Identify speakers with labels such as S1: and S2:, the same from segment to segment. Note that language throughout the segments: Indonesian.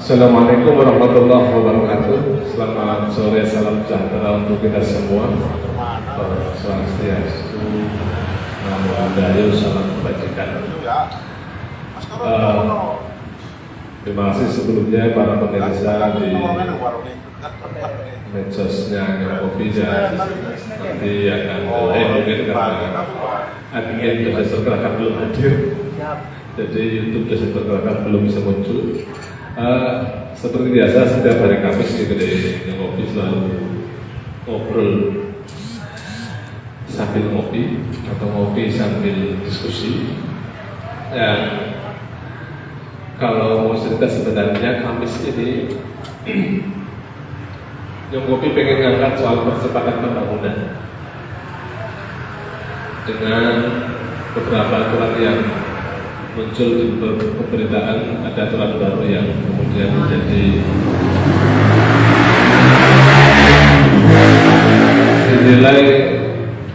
S1: Assalamualaikum warahmatullahi wabarakatuh. Selamat sore, salam sejahtera untuk kita semua. Swastiastu, Namo Buddhaya, salam kebajikan. Terima kasih sebelumnya para pemirsa di medsosnya Kopi dan nanti akan mungkin karena admin Desa Pergerakan belum hadir, jadi YouTube Desa Pergerakan belum bisa muncul. Seperti biasa setiap hari Kamis di kedai kopi selalu ngobrol sambil ngopi atau ngopi sambil diskusi. Kalau mau cerita sebenarnya Kamis ini yang kopi pengen ngangkat soal percepatan pembangunan dengan beberapa aturan yang muncul di pemberitaan. Ada aturan baru yang kemudian menjadi dinilai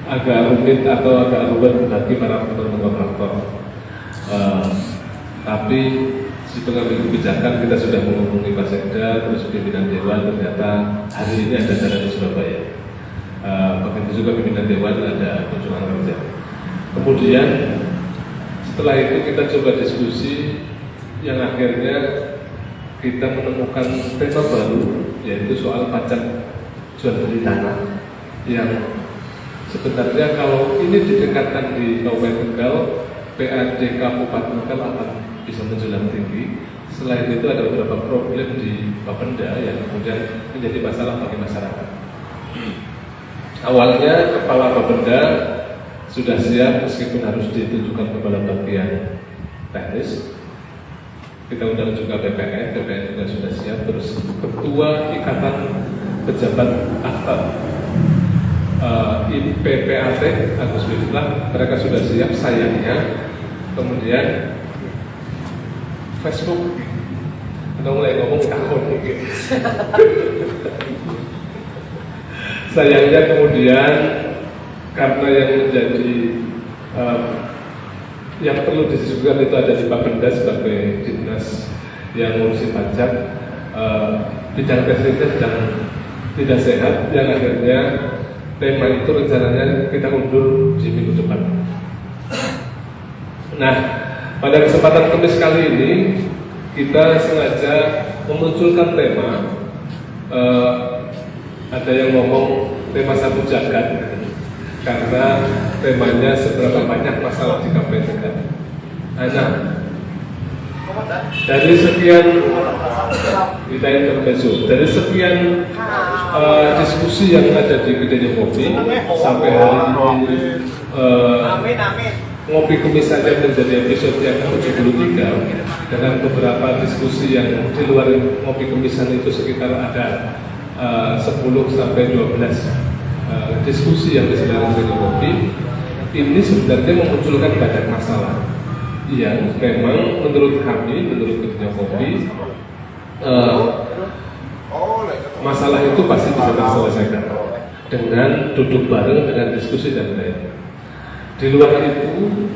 S1: agak rumit atau agak ruwet bagi para pengguna kontraktor. Tapi si pengambil kebijakan kita sudah menghubungi Pak Sekda, terus pimpinan Dewan, ternyata hari ini ada acara di Surabaya. Begitu juga pimpinan Dewan ada kunjungan kerja. Kemudian setelah itu kita coba diskusi yang akhirnya kita menemukan tema baru, yaitu soal pajak jual beli tanah yang sebenarnya kalau ini ditingkatkan di Kabupaten Tegal, PAD Kabupaten Tegal akan bisa menjulang tinggi. Selain itu ada beberapa problem di Bapenda yang kemudian menjadi masalah bagi masyarakat. Awalnya Kepala Bapenda sudah siap meskipun harus ditunjukkan kepada bagian teknis. Kita undang juga BPN juga sudah siap. Terus Ketua Ikatan Pejabat Akta PPAT Agus Miftah, mereka sudah siap. Sayangnya kemudian Facebook atau mulai ngomong tahun mungkin. Sayangnya kemudian karena yang menjadi yang perlu disebutkan itu ada di Bapenda sebagai dinas yang ngurusi pajak, bidang teknisnya sedang tidak sehat, yang akhirnya tema itu rencananya kita undur di minggu depan. Nah, pada kesempatan Kamis kali ini kita sengaja memunculkan tema, ada yang ngomong tema satu jagat, karena temanya seberapa banyak masalah di KPK. Nah, dari sekian kita intermezzo, dari sekian diskusi yang ada di Kedai Kopi sampai hari ini, Ngopi Kumis saja menjadi episode yang ke-73 dengan beberapa diskusi yang di luar Ngopi Kumisan itu sekitar ada 10 sampai 12 diskusi yang diselenggarakan di Kopi. Ini sebenarnya memunculkan banyak masalah yang memang menurut kami, menurut Kedai Kopi, masalah itu pasti bisa terselesaikan dengan duduk bareng, dengan diskusi dan lain. Di luar itu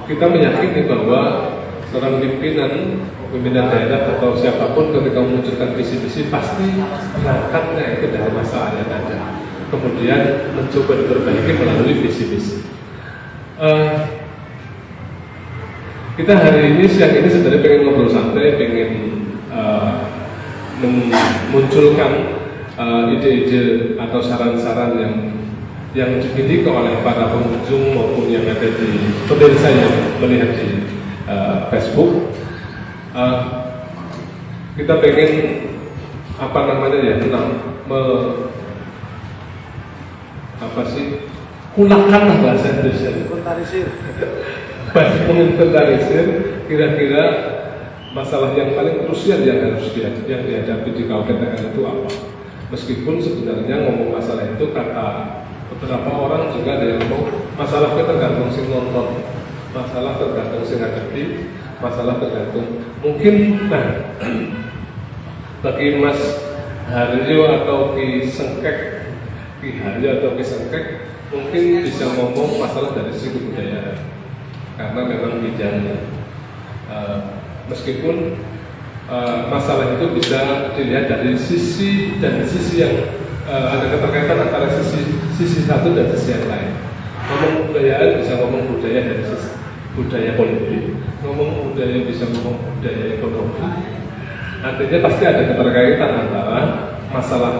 S1: kita meyakini bahwa seorang pimpinan daerah atau siapapun ketika memunculkan visi-visi pasti berangkatnya itu dari masalah yang ada, kemudian mencoba diperbaiki melalui visi-visi. Kita hari ini, siang ini sebenarnya pengen ngobrol santai, pengen memunculkan ide-ide atau saran-saran yang dimiliki oleh para pengunjung maupun yang ada di pemirsa yang melihat di Facebook. Kita pengen kulahkan lah bahasa Indonesia, menginventarisir kira-kira masalah yang paling krusial yang harus dihadapi di Kabupaten Tegal itu apa. Meskipun sebenarnya ngomong masalah itu kata beberapa orang juga ada yang ngomong masalah itu tergantung sing nonton, masalah tergantung sing ngadepi, masalah tergantung mungkin. Nah, bagi Mas Haryo atau Ki Sengkek, Ki Haryo atau Ki Sengkek mungkin bisa ngomong masalah dari sisi kebudayaan, karena memang bidangnya meskipun masalah itu bisa dilihat dari sisi yang ada keterkaitan antara sisi satu dan sisi yang lain. Ngomong kebudayaan bisa ngomong budaya dari sisi budaya politik, ngomong budaya bisa ngomong budaya ekonomi. Artinya pasti ada keterkaitan antara masalah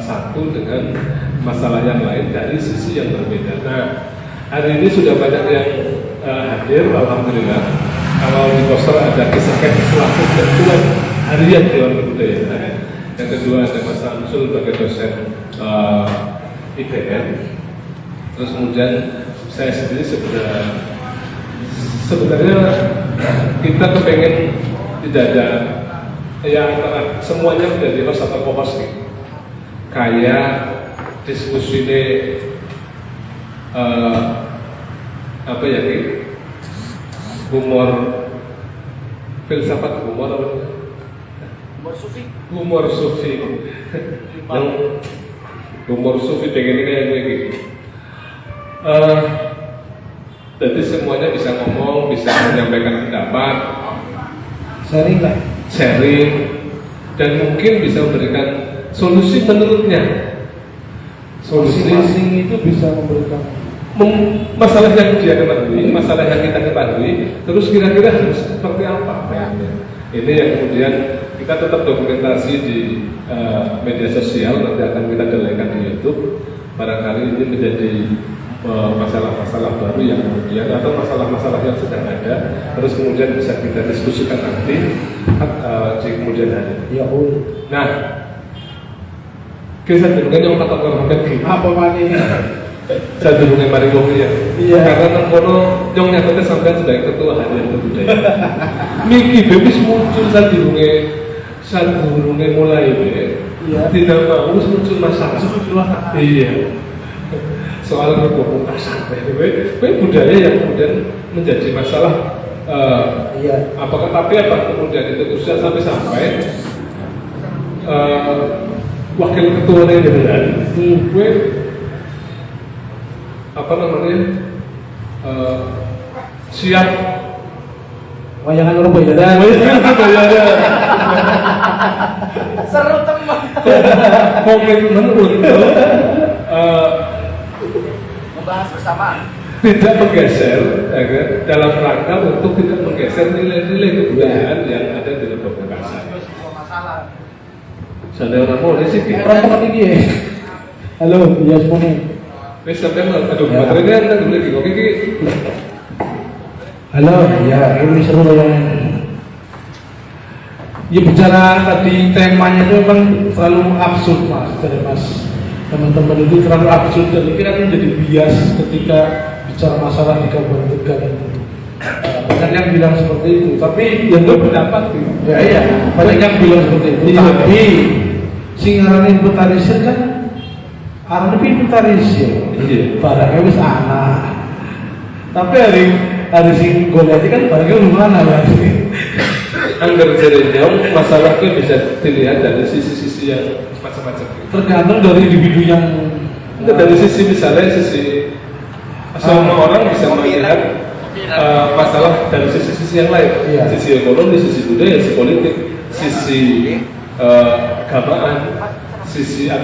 S1: satu dengan masalah yang lain dari sisi yang berbeda. Nah, hari ini sudah banyak yang hadir, alhamdulillah. Kalau di poster ada kisah selaku ketua harian Dewan Kebudayaan. Yang kedua ada Mas Samsul sebagai dosen IPN. Terus kemudian saya sendiri sebenarnya kita kepengen tidak ada yang semuanya menjadi host atau co-host kayak diskusi ini apa ya nih humor filsafat humor apa humor sufi yang humor sufi pengen kayak gitu. Jadi semuanya bisa ngomong, bisa menyampaikan pendapat, sharing, dan mungkin bisa memberikan solusi menurutnya. Solusi
S2: masing-masing itu bisa memberikan
S1: masalah yang dia ketahui, masalah yang kita ketahui, terus kira-kira harus seperti apa? Ini yang kemudian kita tetap dokumentasi di media sosial, nanti akan kita dalekan di YouTube. Barangkali ini menjadi masalah-masalah baru yang kemudian atau masalah-masalah yang sedang ada, terus kemudian bisa kita diskusikan nanti di kemudian hari.
S2: Ya,
S1: nah, kisah dengan yang tak tahu
S2: apa mani?
S1: Saya dihubungi mari wong ya.
S2: Iya.
S1: Karena nang kono yang nyatanya sampai sebagai ketua harian kebudayaan. Miki bebis muncul saya dihubungi mulai
S2: Iya.
S1: Tidak mau muncul masalah. Iya. Soal berhubung kasar, budaya yang kemudian menjadi masalah.
S2: Iya.
S1: Apakah tapi apa kemudian itu sudah sampai wakil ketuanya dengan gue apa namanya siap
S2: wayangan orang bayaran seru teman
S1: komitmen untuk
S3: membahas bersama
S1: tidak menggeser agar dalam rangka untuk tidak menggeser nilai-nilai kebudayaan yang ada di Lebak Bekasi.
S3: masalah
S1: Sadar orang mau sih
S2: orang ini ya. Halo, ya semuanya.
S1: wis sampai aduh baterainya kan dulu lagi oke.
S2: Halo, ya ini seru yang ya bicara tadi temanya itu memang terlalu absurd mas, dari mas teman-teman itu terlalu absurd dan ini kan menjadi bias ketika bicara masalah di Kabupaten Tegal itu. Banyak yang bilang seperti itu, tapi yang berpendapat ya iya banyak yang bilang seperti itu. Tapi singaran inventarisir kan arep inventarisir.
S1: Iya.
S2: Barangnya wis ana. Tapi hari sing golek kan barangnya belum ana ya.
S1: Angger jadinya masalahnya bisa dilihat dari sisi-sisi yang macam-macam.
S2: Tergantung dari individu yang
S1: Dari sisi misalnya semua orang bisa melihat masalah dari sisi-sisi yang lain.
S2: Iya.
S1: Sisi ekonomi, sisi budaya, sisi politik, sisi keagamaan, sisi yang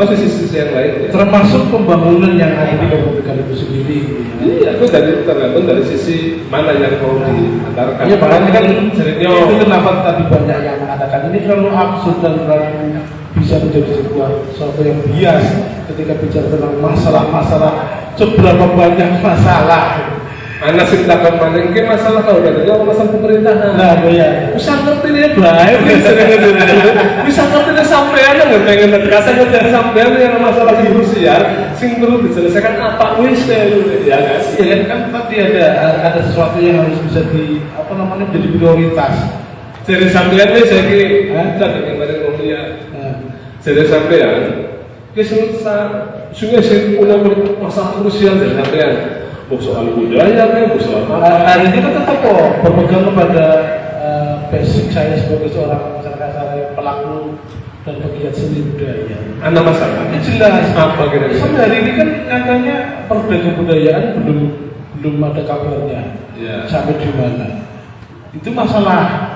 S1: lain.
S2: termasuk pembangunan yang ada di Kabupaten itu sendiri.
S1: Iya, itu tergantung dari sisi mana yang mau diantarkan.
S2: Iya, makanya kan
S1: seringnya
S2: itu kenapa tadi banyak yang mengatakan ini terlalu absurd dan terlalu bisa menjadi sesuatu yang bias ketika bicara tentang masalah-masalah seberapa banyak masalah.
S1: anak sing takon maning ki masalah kalau dari masalah pemerintahan.
S2: Nah, ya.
S1: Bisa ngerti nih baik, bisa ngerti nih sampean nggak pengen kasih ngerti sampean yang masalah di Rusia, sing perlu diselesaikan apa wis ya nggak sih?
S2: Ya kan tadi ada sesuatu yang harus bisa menjadi prioritas.
S1: Jadi sampean nih saya ki, tadi yang kemarin ngomongnya, jadi sampean, sungai sing punya masalah krusial dari sampean. Soal budaya kan, soal
S2: hari ini kan tetap kok berpegang kepada basic saya sebagai seorang masyarakat saya pelaku dan pegiat seni budaya.
S1: Anak masalah.
S2: Jelas.
S1: Apa kira-kira?
S2: Sampai hari ini kan katanya Perda Kebudayaan belum ada kabarnya.
S1: Ya.
S2: Sampai di mana? Itu masalah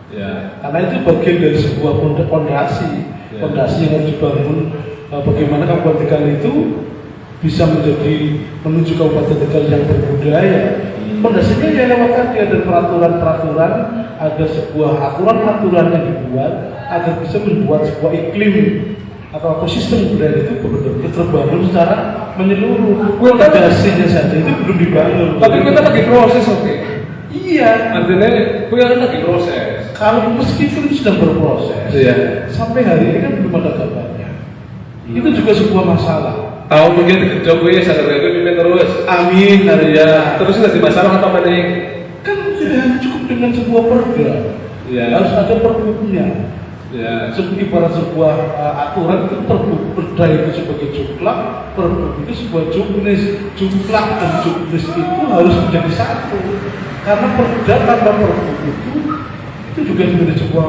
S1: Ya.
S2: Karena itu bagian dari sebuah fondasi yang harus dibangun. Bagaimana Kabupaten Tegal itu bisa menuju Kabupaten Tegal yang berbudaya. Fondasinya ya lewat tadi ada peraturan-peraturan, ada sebuah aturan-aturan yang dibuat agar bisa membuat sebuah iklim atau ekosistem budaya itu benar-benar terbangun secara menyeluruh. Fondasinya saja itu belum dibangun.
S1: Tapi kita lagi proses, oke.
S2: Iya.
S1: Artinya, kita lagi proses.
S2: Kalau meskipun sedang berproses,
S1: Iya.
S2: sampai hari ini kan belum ada gambarnya. Itu juga sebuah masalah.
S1: Tahu mungkin kerja gue sadar gue pimpin terus.
S2: Amin,
S1: Ya. Terus nggak di masalah apa paling?
S2: kan tidak hanya cukup dengan sebuah perda,
S1: Ya.
S2: harus ada perbuknya.
S1: Ya.
S2: Ibarat sebuah aturan itu perda itu sebagai juklak, perbuk itu sebuah juknis. Juklak dan juknis itu harus menjadi satu. Karena perda tanpa perbuk itu juga menjadi sebuah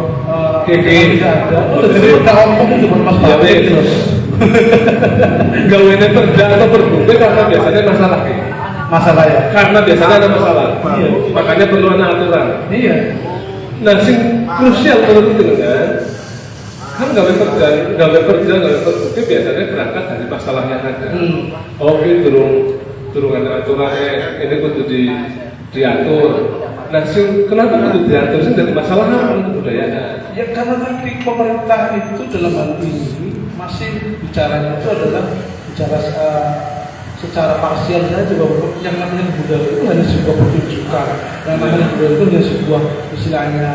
S2: tidak ada. Jadi kita ngomong itu bukan masalah.
S1: Gawene perda atau berbukti karena biasanya masalah.
S2: Masalah ya.
S1: Karena biasanya ada masalah.
S2: Iya.
S1: Makanya perlu ada aturan.
S2: Iya.
S1: Nah, sing krusial menurut itu kan gawe berbukti biasanya berangkat dari masalah yang ada. Oke, durung ada aturannya, ini kudu diatur. Nah, kenapa kudu diatur sih dari masalah apa untuk budaya?
S2: Ya karena nanti pemerintah itu dalam hal ini masih bicaranya itu adalah bicara secara parsial saja bahwa yang namanya budaya itu hanya sebuah pertunjukan, yang namanya budaya itu hanya sebuah istilahnya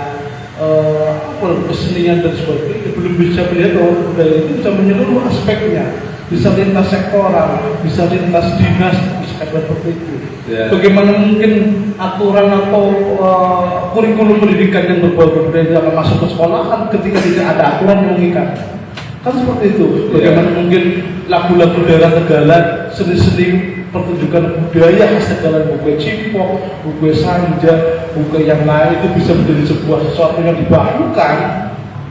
S2: kesenian dan sebagainya. Belum bisa melihat bahwa budaya itu bisa menyeluruh aspeknya, bisa lintas sektoral, bisa lintas dinas, bisa seperti itu.
S1: Ya.
S2: Bagaimana mungkin aturan atau kurikulum pendidikan yang berbau budaya itu akan masuk ke sekolahan ketika tidak ada aturan yang mengikat? Kan seperti itu. Bagaimana mungkin lagu-lagu daerah Tegalan, seni-seni pertunjukan budaya khas Tegalan, buku cipok, buku sanja, buku yang lain itu bisa menjadi sebuah sesuatu yang dibakukan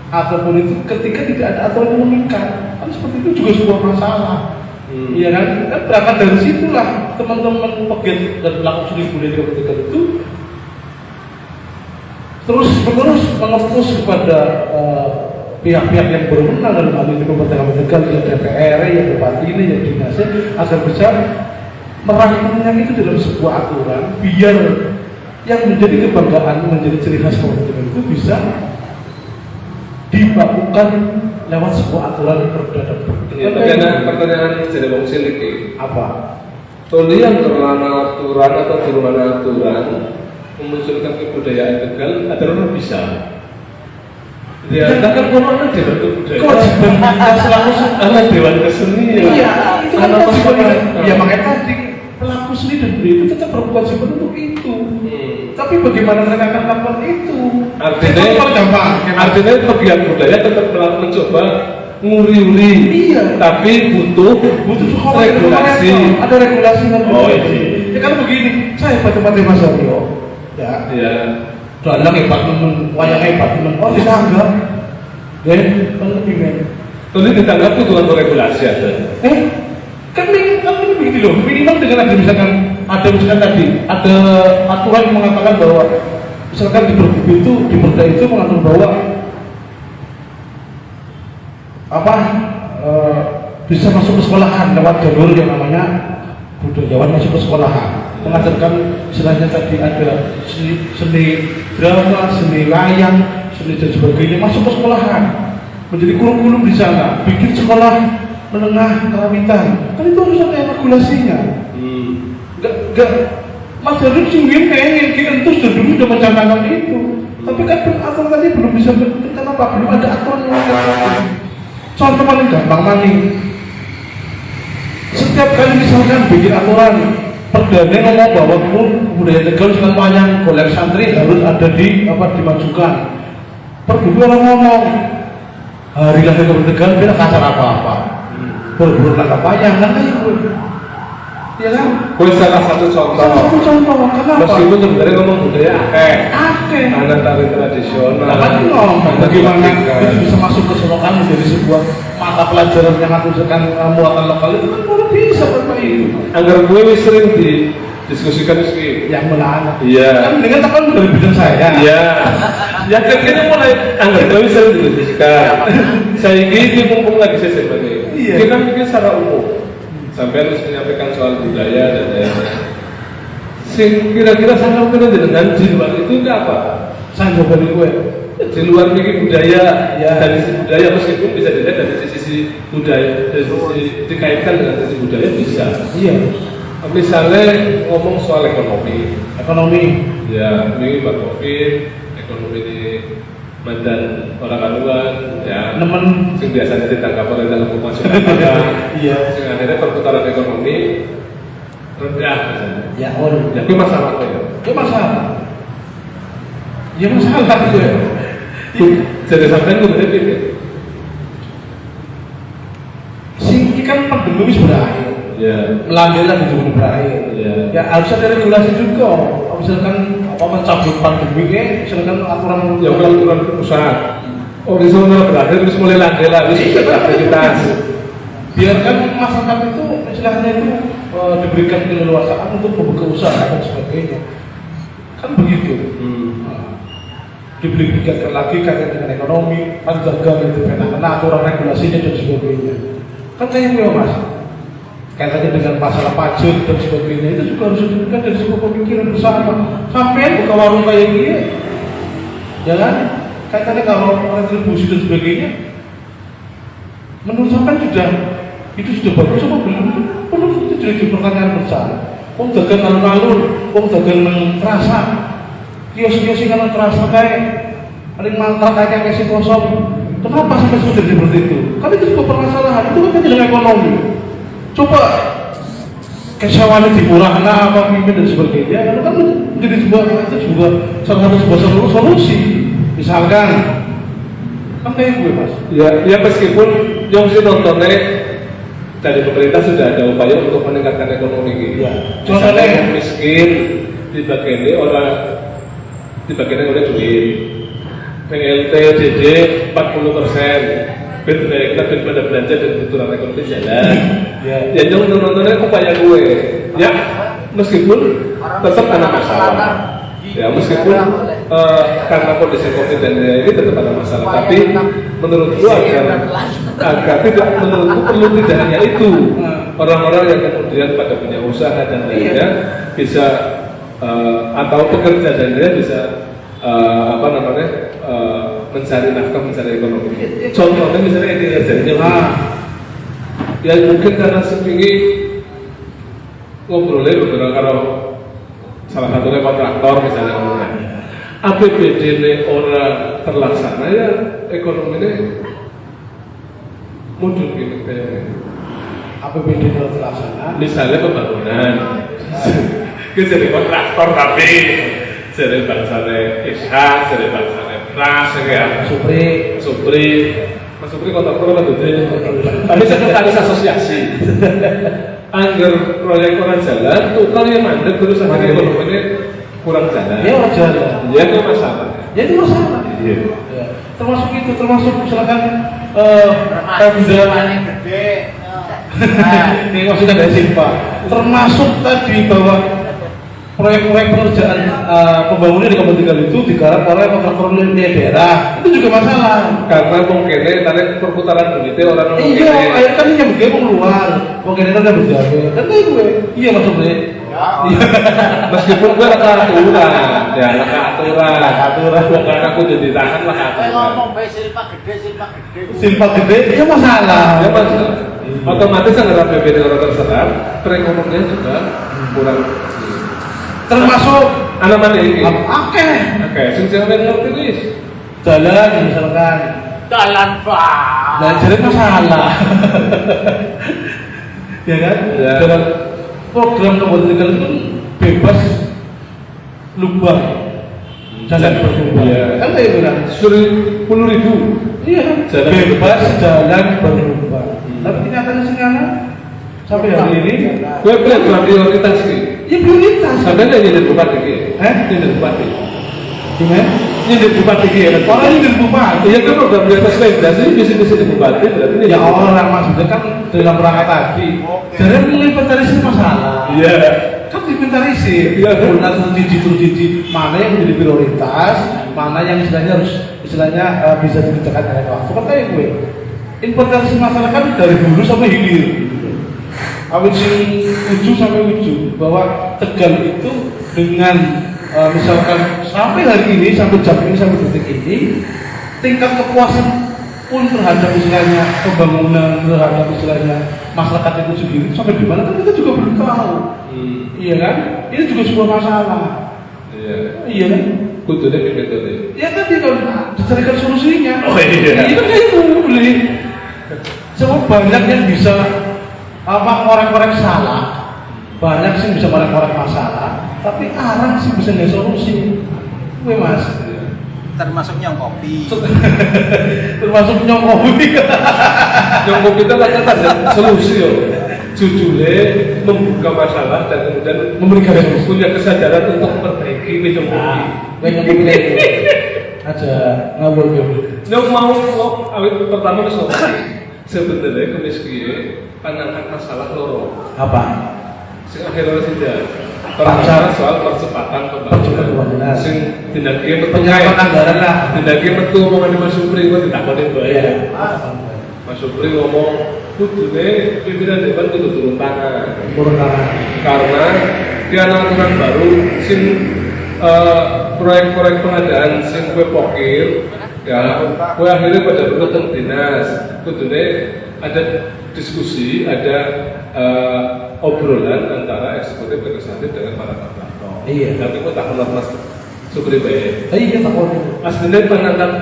S2: ataupun itu ketika tidak ada aturan yang mengikat. Kan seperti itu juga sebuah masalah. Iya kan? Kan berangkat dari situlah teman-teman pegiat dan pelaku seni budaya di Kabupaten Tegal itu terus menerus mengepus kepada pihak-pihak yang berwenang dalam hal ini Kabupaten Tegal, yang DPR, yang bupati ini, yang dinasnya, agar bisa merangkumnya itu dalam sebuah aturan biar yang menjadi kebanggaan, menjadi ciri khas Kabupaten Tegal itu bisa dibakukan lewat sebuah aturan perda dan
S1: pertanyaan jadi wong cilik
S2: apa?
S1: Tuli yang terlana aturan atau turunana aturan memunculkan kebudayaan Tegal, aturan bisa. Ya, kan kono ada dewan kebudayaan.
S2: Kewajiban selalu
S1: ada dewan kesenian.
S2: Iya, itu kan kewajiban. Ya makanya tadi pelaku seni dan budaya itu tetap berkewajiban untuk itu. Tapi bagaimana mereka akan melakukan itu?
S1: Artinya pegiat budaya tetap mencoba nguri-uri. Iya. Tapi butuh regulasi.
S2: Ada regulasi kan?
S1: Oh iya.
S2: Ya kan begini, saya hebat-hebatnya Mas Aryo. Ya.
S1: Iya.
S2: Dalang hebat temen, wayang hebat temen. Oh ditanggap. Kan lebih men.
S1: Tuli ditanggap itu untuk regulasi ada.
S2: Kan begini loh, minimal dengan ada misalkan tadi ada aturan yang mengatakan bahwa misalkan di pergub itu, di perda itu mengatur bahwa bisa masuk ke sekolahan lewat jalur yang namanya budayawan masuk ke sekolahan, mengajarkan istilahnya tadi ada seni drama, seni layang, seni dan sebagainya masuk ke sekolahan, menjadi kurikulum di sana, bikin sekolah menengah karawitan, kan itu harus ada regulasinya. Enggak, Mas Darul singgung kayaknya entus dan dulu sudah mencanangkan itu, tapi kan aturan tadi belum bisa, kenapa? Belum ada aturan yang mengatakan. Contoh paling gampang maning, setiap kali misalkan bikin aturan perdana ngomong bahwa budaya Tegal dengan wayang golek santri harus ada dimajukan. Pergub orang ngomong hari lahir Kabupaten Tegal bila kasar apa-apa. Berburu nangkap wayang kan itu, ya kan?
S1: Salah satu contoh.
S2: Kenapa?
S1: Meskipun sebenarnya ngomong budaya
S2: akeh.
S1: Anak tari tradisional.
S2: Kan ngomong bagaimana itu bisa masuk ke selokan menjadi sebuah mata pelajaran yang menghasilkan muatan lokal itu kan baru bisa seperti itu.
S1: Agar gue sering didiskusikan
S2: yang menahan.
S1: Iya.
S2: Kan dengan tekan dari bidang saya.
S1: Iya. Ya akhirnya mulai anggap gak bisa didiskusikan. Saya ini mumpung lagi sesi ini.
S2: Iya.
S1: Kita mikir secara umum. Sampai harus menyampaikan soal budaya dan lain-lain. Sing kira-kira sangat kena dengan di luar itu apa?
S2: Sanggup dari gue.
S1: Di luar mikir budaya, ya dari sisi budaya meskipun bisa dilihat dari sisi budaya, dari sisi dikaitkan dengan sisi budaya bisa.
S2: Iya.
S1: Misalnya ngomong soal ekonomi, ya ini Pak Covid, ekonomi di mandan orang anuan, ya
S2: Nemen.
S1: yang biasanya ditangkap oleh dalam pemasukan
S2: Iya.
S1: sehingga akhirnya perputaran ekonomi rendah misalnya.
S2: Ya, oh.
S1: Ya itu masalah apa ya?
S2: Itu masalah. Ya masalah itu ya.
S1: Jadi sampai kemudian pikir,
S2: Sing kan pandemi wis berakhir.
S1: ya,
S2: Melandailah itu berakhir.
S1: ya,
S2: Ya harus ada regulasi juga. Misalkan apa mencabut pandemi ini, misalkan aturan
S1: ya aturan usaha. Horizontal berakhir terus mulai landai lagi aktivitas.
S2: biarkan masyarakat itu istilahnya itu diberikan keleluasaan untuk membuka usaha dan sebagainya. Kan begitu. Diberikan lagi kaitan dengan ekonomi, menjaga itu kena aturan regulasinya dan sebagainya. Kan kayak gitu mas. Kaitannya dengan masalah pajak dan sebagainya itu juga harus diberikan dari sebuah pemikiran bersama. Sampai buka warung kayak gini, ya kan? Kaitannya kalau retribusi dan sebagainya, menurut saya kan itu sudah bagus apa belum? Perlu itu jadi pertanyaan besar. Wong dagang alun-alun, wong dagang nang terasa, kios-kios yang terasa kayak paling mantap kayak si kosong. Kenapa sampai sudah seperti itu? Kan itu juga permasalahan. Itu kan dengan ekonomi. Coba kesewaannya dimurahkan apa pimpin dan sebagainya. Karena kan menjadi itu juga salah satu sebuah solusi. Misalkan, kan kayak gue mas.
S1: Ya meskipun yang sih nontonnya dari pemerintah sudah ada upaya untuk meningkatkan ekonomi gitu.
S2: Ya.
S1: Contohnya yang miskin di bagian ini orang di bagian ini oleh duit. PLT, JJ 40%. Benar kita pada belanja dan keturunan ekonomi jalan.
S2: Ya.
S1: Ya yang nontonnya upaya gue. Ya meskipun tetap ada masalah. Ya meskipun karena kondisi COVID dan ini tetap ada masalah, tapi menurutku agar tidak menurutku perlu tidak hanya itu orang-orang yang kemudian pada punya usaha dan lainnya bisa atau pekerja dan lainnya bisa mencari nafkah, mencari ekonomi. Contohnya misalnya ini jadinya ya mungkin karena sepingi ngobrolnya beberapa kalau salah satunya kontraktor misalnya APBD ini orang terlaksana ya ekonominya mundur gitu kayaknya.
S2: APBD terlaksana.
S1: Misalnya pembangunan, kita jadi kontraktor tapi jadi bangsanya Isha, jadi bangsanya Pras, ya Supri, Mas Supri kontraktor apa tuh? Tapi sekretaris asosiasi. Anggar proyek orang jalan, tukang yang mandek terus akhirnya ekonominya kurang jalan.
S2: Ya orang jalan.
S1: Ya itu masalah.
S2: Ya itu masalah.
S1: Iya.
S2: Ya. Termasuk misalkan
S3: paling gede.
S2: ini maksudnya dari Simpa. Termasuk tadi bahwa proyek-proyek pengerjaan pembangunan di Kabupaten Tegal itu digarap oleh kontraktor daerah. Itu juga masalah.
S1: Karena mungkin tarik perputaran duitnya orang
S2: Iya, akhirnya kan yang begini mau keluar. Mungkin itu udah berjaga. Dan kayak gue. Iya maksudnya.
S1: Meskipun gue laka aturan, ya laka aturan. Bukan aku jadi tahan laka aturan.
S3: Ngomong bae silpa gede.
S2: Simpa gede, ya masalah.
S1: Ya masalah. Otomatis anggaran APBD orang terserap, perekonomian juga kurang.
S2: Termasuk
S1: anak mana ini?
S2: Oke.
S1: Sing sampai ngerti wis.
S2: Jalan misalkan.
S3: Jalan pak.
S2: Dan jadi masalah. Ya kan?
S1: Ya.
S2: Dalam program Kabupaten Tegal itu bebas lubang jalan berlubang.
S1: Iya.
S2: Kan kayak bilang
S1: 10.000.
S2: iya,
S1: Jalan
S2: bebas jalan berlubang. Tapi kenyataannya sekarang sampai hari ini
S1: Gue program prioritas sih.
S2: ya prioritas.
S1: Sampai nggak jadi bupati gitu? Jadi bupati.
S2: Gimana?
S1: Jadi bupati gitu.
S2: Orang ini jadi bupati.
S1: Iya kan program prioritas rekomendasi visi-visi di bupati berarti ini
S2: Ya orang maksudnya kan dalam rangka tadi. Jadi melibat dari sini masalah.
S1: Iya.
S2: Kan di diinventarisir.
S1: Iya.
S2: Benar tuh mana yang menjadi prioritas, mana yang istilahnya bisa dikerjakan dalam waktu. Kan kayak gue. Inventarisir masyarakat dari hulu sampai hilir. Awit sing ujung sampai ujung bahwa Tegal itu dengan misalkan sampai hari ini, sampai jam ini, sampai detik ini, tingkat kepuasan pun terhadap istilahnya pembangunan, terhadap istilahnya masyarakat itu sendiri sampai di mana kan kita juga belum tahu. Iya kan? Ini juga sebuah masalah. Iya kan?
S1: Kudune pimpin.
S2: Ya kan dia kalau dicarikan solusinya.
S1: Oh iya.
S2: Iya kan kayak itu beli. Semua banyak yang bisa korek-korek salah, banyak sih bisa korek-korek masalah, tapi arang sih bisa nggak solusi. Gue mas.
S4: Termasuk nyong kopi.
S2: Termasuk nyong kopi.
S1: Yang kita lakukan solusi yo. Jujurnya membuka masalah dan kemudian
S2: Memberikan solusi.
S1: punya kesadaran untuk memperbaiki minum kopi.
S2: Gue nyong kopi lagi. Aja ngabur gue.
S1: Yang mau awit pertama wis sebenarnya kemiskinan pandangan masalah loro.
S2: Apa?
S1: Sing akhirnya tidak.
S2: Pacar.
S1: Soal percepatan
S2: Percepatan pembangunan.
S1: Sing tindakan metu
S2: Penyampaian anggaran lah.
S1: tindakan metu omongan Mas Supri kok ditakonin bae.
S2: Iya.
S1: Mas Supri ngomong kudune pimpinan dewan kudu turun tangan.
S2: Turun tangan.
S1: Karena di aturan baru sing proyek-proyek pengadaan sing kue pokir ya kue akhirnya pada bertemu dinas kudune ada diskusi ada obrolan antara eksekutif dan legislatif dengan para kontraktor.
S2: Iya.
S1: Tapi kok tak kenal Mas Supri bae.
S2: Iya tak boleh.
S1: Aslinya penantang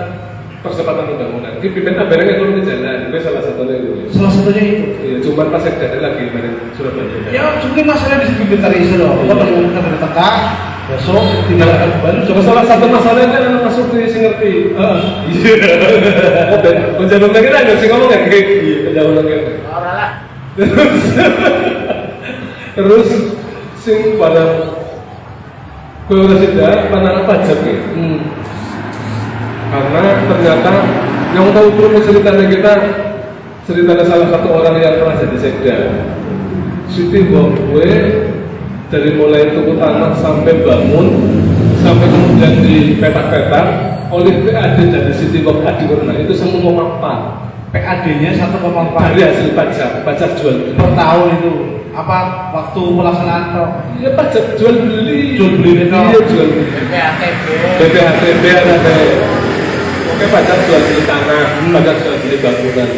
S1: percepatan pembangunan. Ini pimpin abarnya kalau di jalan, itu salah satunya itu.
S2: Salah satunya itu.
S1: Iya, cuman pas sekda lagi dari Surabaya.
S2: Ya sebenarnya masalah di sini inventarisir loh. Kita perlu kita bertekak. Besok tinggal akan kembali.
S1: Cuma salah satu masalahnya kan anak masuk di sing ngerti. Iya. Penjabat lagi ada sih ngomong kayak gitu. Penjabat lagi.
S3: Ora lah.
S1: Terus sing pada kue udah tidak pandangan pajak ya. Karena ternyata yang tahu dulu ceritanya kita ceritanya salah satu orang yang pernah jadi sekda. Siti gue dari mulai tuku tanah sampai bangun sampai kemudian di petak-petak oleh PAD dari Siti Bob Adi Corona itu 1,4
S2: PAD-nya 1,4
S1: dari hasil pajak jual beli
S2: per tahun itu. Apa waktu pelaksanaan toh?
S1: iya pajak jual beli
S2: itu.
S1: iya jual beli
S3: BPATB.
S1: BPHTB ada oke pajak jual beli tanah pajak jual beli bangunan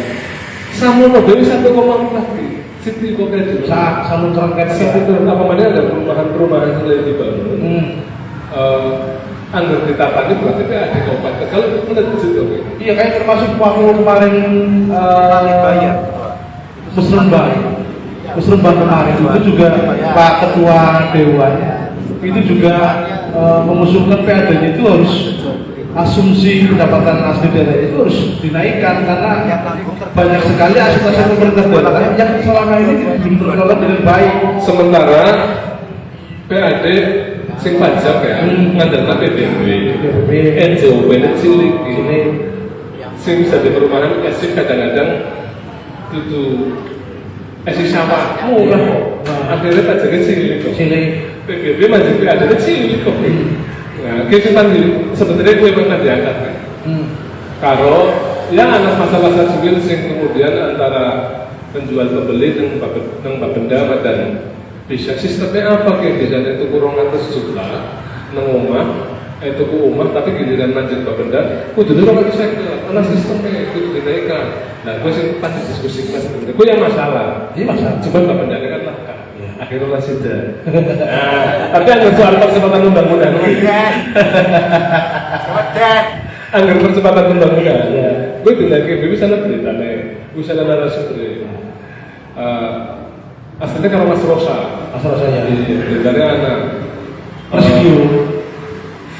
S1: sama mobil 1,4 lagi Siti Bob Adi
S2: Samun kerangkaian
S1: Siti Bob apa mana ada perumahan yang mulai dibangun anggar ditapani berarti ada kabupaten Tegal menurut situ.
S2: Iya kayak termasuk waktu kemarin
S4: Bayar.
S2: Musrembang kemarin itu juga Pak Ketua Dewan itu juga mengusulkan PAD-nya itu harus asumsi pendapatan asli daerah itu harus dinaikkan karena banyak sekali asumsi pemerintah daerah yang selama ini belum terkelola dengan baik.
S1: Sementara PAD sing pajak ya ngandalkan PBB, NJOB dan cilik sing bisa di perumahan esik kadang-kadang itu esik sawah murah kok. Akhirnya pajaknya cilik kok. PBB masih PAD cilik kok. Nah, kita sebenarnya gue pernah diangkat kan. Karo yang anak masalah civil sing kemudian antara penjual pembeli dengan Bapenda dan bisa sistemnya apa kayak biasanya itu kurang atas juta nengomah itu ku umah tapi giliran lanjut Bapenda kudu dulu kan saya karena sistemnya itu dinaikkan. Nah gue sih pas diskusi mas sebenarnya gue yang masalah
S2: Ini masalah.
S1: cuma Bapenda kan lah akhirnya lah sudah. Tapi ada soal percepatan pembangunan.
S3: Kemudian
S1: Anggar percepatan pembangunan. Gue tidak kayak bisa nanti tanya, bisa narasumber. Aslinya kalau Mas Rosa,
S2: saya
S1: dari anak
S2: rescue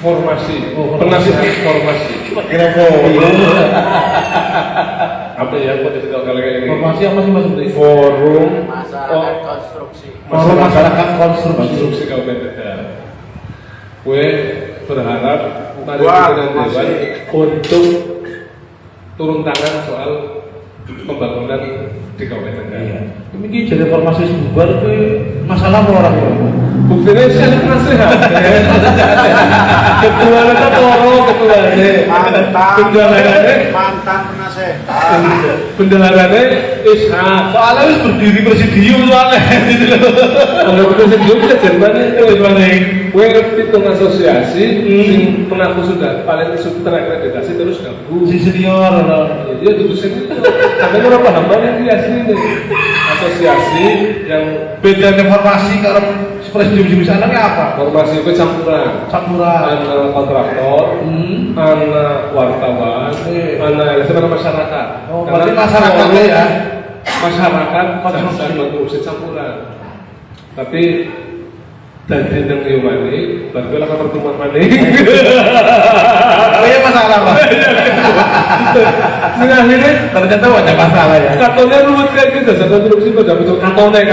S1: formasi,
S2: Oh,
S1: penasihat formasi.
S2: kira
S1: Apa ya? Apa tidak kali ini?
S2: informasi apa sih Mas Menteri?
S1: Forum
S3: masyarakat konstruksi.
S2: Forum masyarakat konstruksi.
S1: Kabupaten Tegal. Gue berharap mari
S4: Wah,
S1: dengan Dewan untuk turun tangan soal pembangunan di Kabupaten Tegal.
S2: Ini jadi informasi bubar itu masalah apa orang
S1: Buktinya sih ada penasehat. Ketua itu toro, ketua ini.
S3: Mantan penasehat.
S1: Bendaharanya Ishak.
S2: Soalnya wis berdiri presidium soalnya gitu loh.
S1: Kalau presidium kita jermannya itu gimana? Gue hitung asosiasi, sing mengaku sudah paling terakreditasi terus gabung.
S2: Si senior loh.
S1: Dia tulisan itu. Tapi orang paham banget ini asli ini. Asosiasi yang
S2: Beda informasi kalau presidium di sana apa?
S1: formasi itu campuran.
S2: Campuran.
S1: Anak kontraktor, anak wartawan, anak LSM, masyarakat.
S2: Oh, berarti masyarakatnya ya?
S1: Masyarakat
S2: Konstruksi.
S1: dan konstruksi campuran. Tapi dari yang Yomani, baru lah pertemuan mana?
S2: Kayaknya masalah Pak.
S1: Sehingga akhirnya
S2: Ternyata ada masalah ya.
S1: kartonnya ruwet kayak gitu, jasa konstruksi pada muncul kartonnya.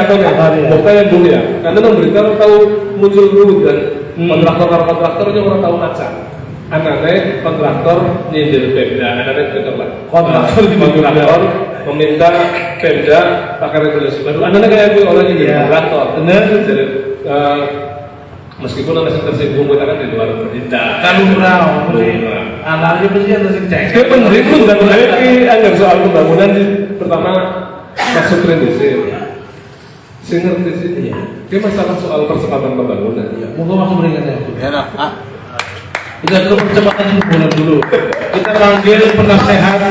S1: Bukan yang dulu ya, karena memberita orang tahu muncul ruwet dan kontraktornya orang tahu macam. Anaknya kontraktor nyindir Pemda, anaknya betul lah.
S2: Kontraktor
S1: meminta Pemda pakai regulasi baru. Anaknya kayak gue orang nyindir kontraktor.
S2: Bener.
S1: Jadi meskipun anak tersinggung kita kan di luar pemerintah.
S2: Kan lumrah. Anaknya pasti ada sing cek.
S1: Dia penerimaan dan lagi anggar soal pembangunan pertama masuk kredisi. Saya ngerti sih. Dia masalah soal percepatan pembangunan.
S2: Monggo masuk beringatnya.
S3: Ya nah.
S2: Kita ke percepatan pembangunan dulu. Kita panggil penasehat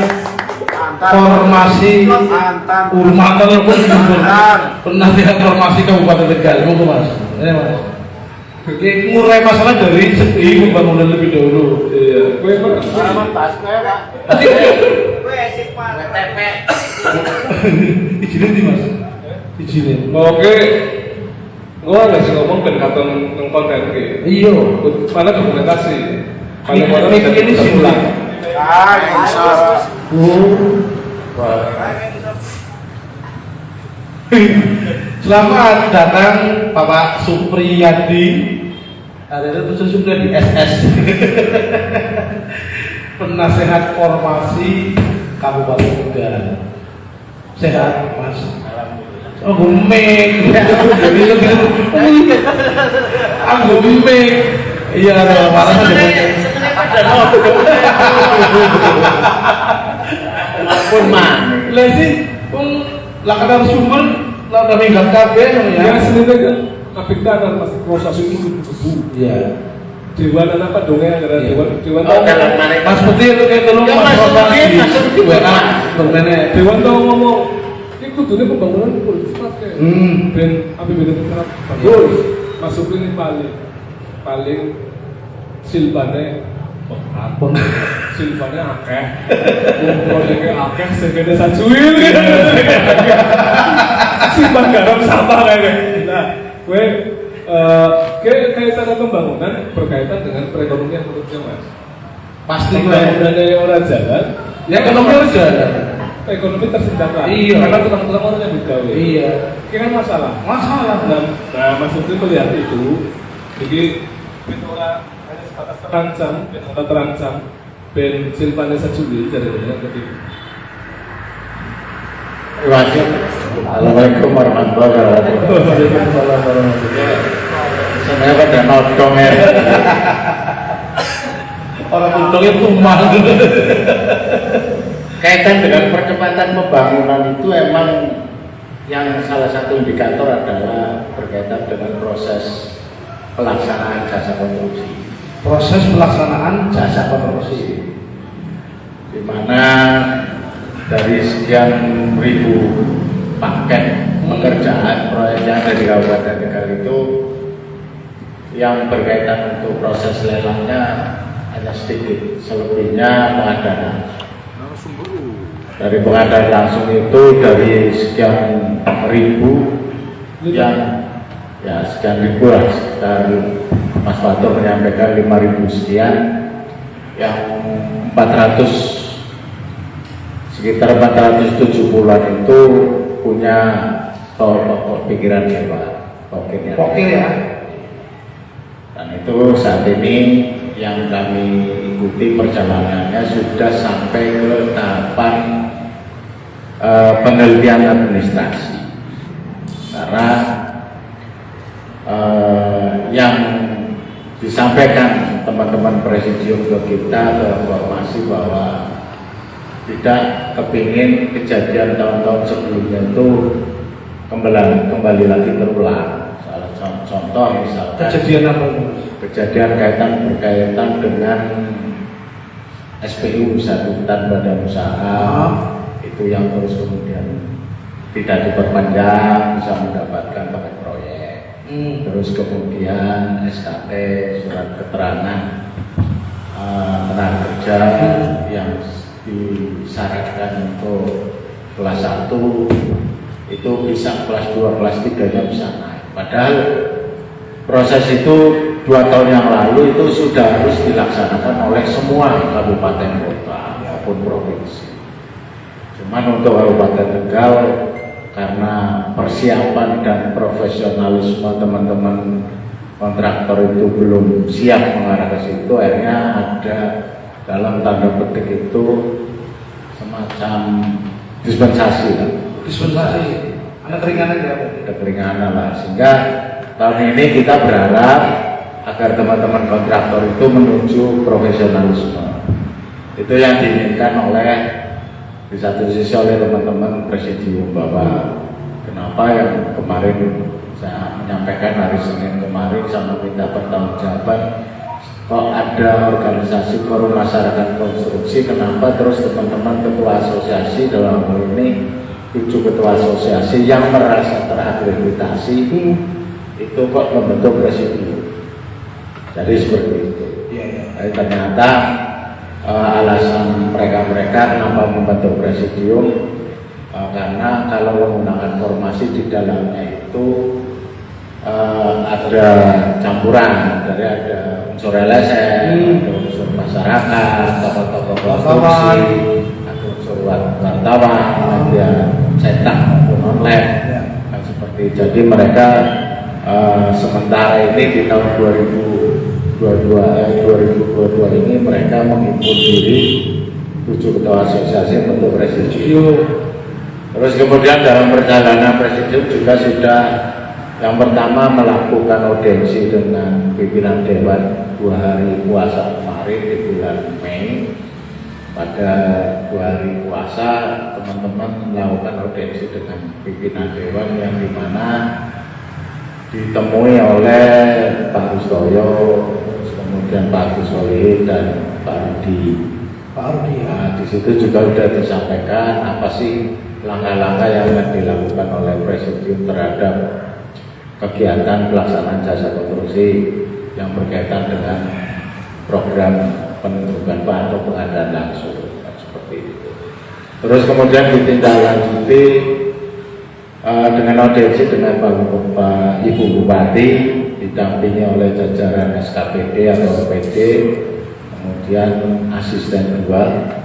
S2: formasi
S3: Mantan.
S2: Mantan penasehat formasi Kabupaten Tegal. Monggo Mas. Ya Mas. Oke, ngurai masalah dari segi pembangunan lebih dahulu.
S1: Iya. Gue emang
S3: Pas gue Pak.
S2: Tadi
S3: Gue esik Pak. WTP.
S2: izinin di Mas. Izinin.
S1: oke. Gue nggak sih ngomong ben katon nang konten ki.
S2: Iya.
S1: Mana dokumentasi. Paling
S2: Ini-
S1: mana
S2: ini- ini sih.
S1: pulang.
S3: Insya
S2: Selamat datang Bapak Supriyadi. Ada itu Supriyadi SS. Penasehat formasi Kabupaten Tegal. Sehat Mas. Oh gumeng. Jadi lebih. Ah gumeng. Iya ada marah ada.
S3: Pun mah.
S2: Lah sih, lah kadang sumber lah udah minggat kabeh
S1: Ya
S2: ya.
S1: sebenarnya kan apik kan pas proses itu debu.
S2: Iya.
S1: Dewan apa dongeng ada dewan
S3: Oh, dalam mana?
S2: Mas Putih itu kayak tolong
S3: Ya,
S2: Mas
S3: Mas
S2: Bapak
S3: Putih,
S2: di
S3: Mas Putih,
S2: WA
S3: Pak.
S2: bagaimana?
S1: Dewan tau ngomong ini kudunya pembangunan politik pakai dan APBD tetap bagus masuk ini paling silbane
S2: Apa?
S1: silbane akeh proyeknya akeh segede sajuil simpan garam sampah kayak nah gue kaitan pembangunan berkaitan dengan perekonomian menurutnya Mas
S2: Pasti gue.
S1: pembangunannya orang jalan
S2: Ya ekonomi harus jalan.
S1: ekonomi tersendat lah
S2: Iya.
S1: karena tukang-tukang orang yang digawe
S2: Iya.
S1: kira masalah
S2: Masalah.
S1: nah Mas Putri melihat itu jadi orang hanya sebatas terancam atau terancam ben silvane sajuli dari ketika
S5: Assalamualaikum warahmatullahi wabarakatuh. Sebenarnya pada nodong ya.
S2: Orang untungnya tumpah.
S5: Kaitan dengan percepatan pembangunan itu emang yang salah satu indikator adalah berkaitan dengan proses pelaksanaan jasa konstruksi.
S2: Proses pelaksanaan jasa konstruksi.
S5: Di mana dari sekian ribu paket pekerjaan proyek yang ada di Kabupaten Tegal itu yang berkaitan untuk proses lelangnya hanya sedikit, selebihnya pengadaan. Dari pengadaan langsung itu dari sekian ribu yang ya sekian ribu lah, sekitar Mas Fatur menyampaikan 5.000 sekian, yang 400 sekitar 470-an itu punya pokok pikirannya Pak, pokoknya.
S2: Oke ya.
S5: Dan itu saat ini yang kami ikuti perjalanannya sudah sampai ke tahapan penelitian administrasi, karena disampaikan teman-teman presidium ke kita ke informasi bahwa tidak kepingin kejadian tahun-tahun sebelumnya itu kembali lagi terulang. Salah contoh misalkan
S2: Kejadian apa itu?
S5: kejadian berkaitan dengan SPU statutan badan usaha itu yang terus kemudian tidak diperpanjang bisa mendapatkan paket proyek. Terus kemudian SKT surat keterangan tenaga kerja yang disyaratkan untuk kelas 1 itu bisa kelas 2, kelas 3 nya bisa naik. Padahal proses itu 2 tahun yang lalu itu sudah harus dilaksanakan oleh semua kabupaten kota maupun provinsi. Cuman untuk Kabupaten Tegal karena persiapan dan profesionalisme teman-teman kontraktor itu belum siap mengarah ke situ, akhirnya ada dalam tanda petik itu semacam dispensasi lah.
S2: Dispensasi, ada keringanan ya?
S5: Ada keringanan lah, sehingga tahun ini kita berharap agar teman-teman kontraktor itu menuju profesionalisme. Itu yang diinginkan oleh di satu sisi oleh teman-teman presidium, bahwa kenapa yang kemarin saya menyampaikan hari Senin kemarin sama minta pertanggungjawaban, kok ada organisasi forum masyarakat konstruksi, kenapa terus teman-teman ketua asosiasi dalam hal ini 7 ketua asosiasi yang merasa terakreditasi itu kok membentuk presidium. Jadi seperti itu. Jadi ternyata alasan mereka kenapa membentuk presidium karena kalau menggunakan formasi di dalamnya itu ada campuran dari ada unsur LSM, ada unsur masyarakat, tokoh-tokoh konstruksi, ada unsur wartawan, media cetak maupun online, kan seperti itu. Jadi mereka sementara ini di tahun 2022 ini mereka menghimpun diri 7 ketua asosiasi untuk presidium. Terus kemudian dalam perjalanan presidium juga sudah yang pertama melakukan audiensi dengan pimpinan dewan 2 hari puasa kemarin di bulan Mei. Pada 2 hari puasa teman-teman melakukan audiensi dengan pimpinan dewan yang dimana ditemui oleh Pak Rustoyo, kemudian Pak Agus Solihin dan Pak Rudi. Nah, di situ juga sudah disampaikan apa sih langkah-langkah yang akan dilakukan oleh presidium terhadap kegiatan pelaksanaan jasa konstruksi yang berkaitan dengan program penunjukan atau pengadaan langsung, seperti itu. Terus kemudian ditindaklanjuti dengan audiensi dengan Pak Ibu Bupati didampingi oleh jajaran SKPD atau PD, kemudian asisten 2.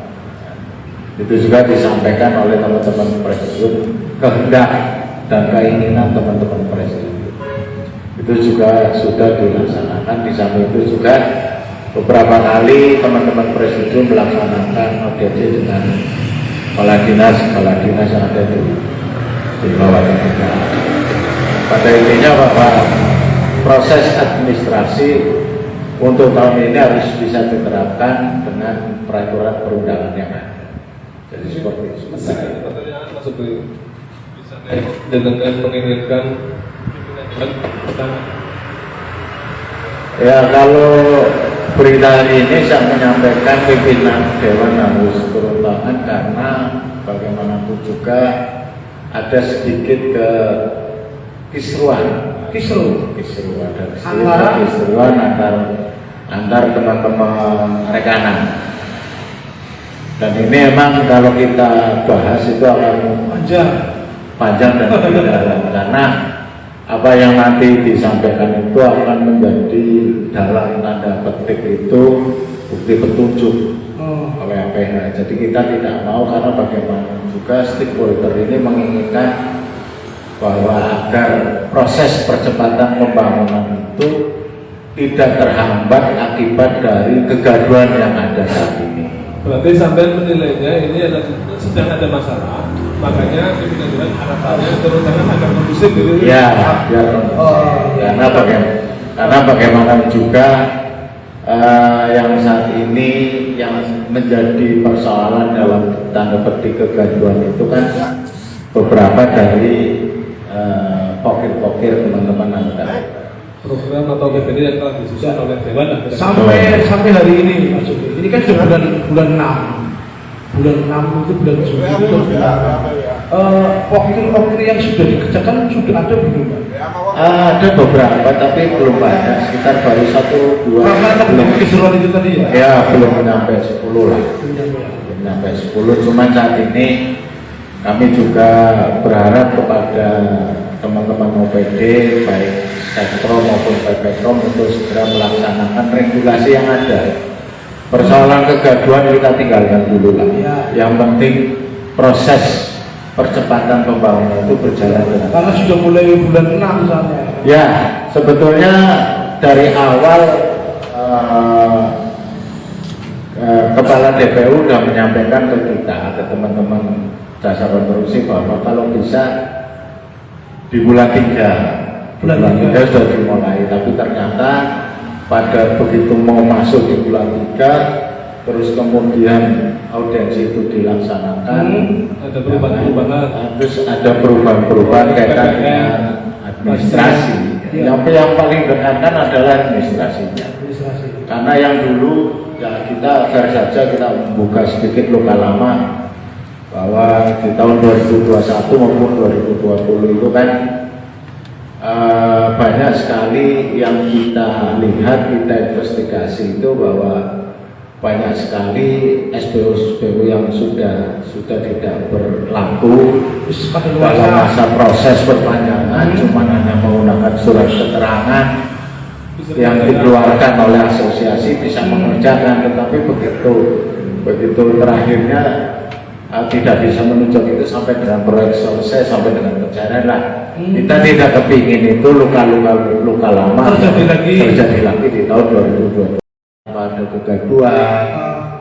S5: Itu juga disampaikan oleh teman-teman presidium kehendak dan keinginan teman-teman presidium. Itu juga sudah dilaksanakan. Di samping itu juga beberapa kali teman-teman presidium melaksanakan audiensi dengan kepala dinas yang ada di bawah kita. Pada intinya bahwa proses administrasi untuk tahun ini harus bisa diterapkan dengan peraturan perundangan yang ada. Jadi seperti itu.
S1: Pertanyaan masuk ke dengan menginginkan
S5: ya, kalau berita hari ini saya menyampaikan pimpinan dewan harus turun tangan karena bagaimanapun juga ada sedikit kisruan antar teman-teman rekanan. Dan ini memang kalau kita bahas itu akan panjang dan dalam, karena apa yang nanti disampaikan itu akan menjadi dalam tanda petik itu bukti petunjuk oleh APH. Jadi kita tidak mau, karena bagaimana juga stakeholder ini menginginkan bahwa agar proses percepatan pembangunan itu tidak terhambat akibat dari kegaduhan yang ada saat ini.
S1: Berarti sampai menilainya ini adalah sedang ada masalah, makanya pimpinan dewan harapannya terutama agar kondusif gitu.
S5: Ya, karena bagaimana juga yang saat ini yang menjadi persoalan dalam tanda petik kegaduhan itu kan beberapa dari pokir-pokir teman-teman Anda.
S1: Program atau PPD yang telah disusun oleh Dewan
S2: sampai hari ini Mas Yogi. Ini kan sudah bulan 6 itu bulan Juli itu pokir-pokir yang sudah dikerjakan sudah ada belum Pak?
S5: Ada beberapa tapi belum banyak, sekitar baru 1-2.
S2: Karena belum keseruan itu tadi ya?
S5: Ya belum sampai 10 lah, belum sampai 10. Cuman saat ini kami juga berharap kepada teman-teman OPD baik Setpro maupun PPKOM untuk segera melaksanakan regulasi yang ada. Persoalan kegaduhan kita tinggalkan dulu lah.
S2: Ya.
S5: Yang penting proses percepatan pembangunan itu berjalan dengan
S2: Karena sudah mulai bulan 6 misalnya.
S5: ya, sebetulnya dari awal Kepala DPU sudah menyampaikan ke kita, ke teman-teman jasa konstruksi bahwa kalau bisa di bulan 3 sudah dimulai, tapi ternyata pada begitu mau masuk di bulan 3 terus kemudian audiensi itu dilaksanakan,
S1: ada perubahan-perubahan,
S5: terus ada perubahan-perubahan kaitan dengan administrasi. Yang paling dekat kan adalah administrasinya. Karena yang dulu ya kita fair saja, kita membuka sedikit luka lama bahwa di tahun 2021 maupun 2020 itu kan banyak sekali yang kita lihat, kita investigasi itu bahwa banyak sekali SPU yang sudah tidak berlaku dalam masa proses perpanjangan, cuma hanya menggunakan surat keterangan yang dikeluarkan oleh asosiasi bisa mengerjakan, tetapi begitu terakhirnya tidak bisa menunjuk itu sampai dengan proyek selesai, sampai dengan pencarian lah. Kita tidak kepingin itu luka lama terjadi lagi di tahun 2020. Ada kegaduhan,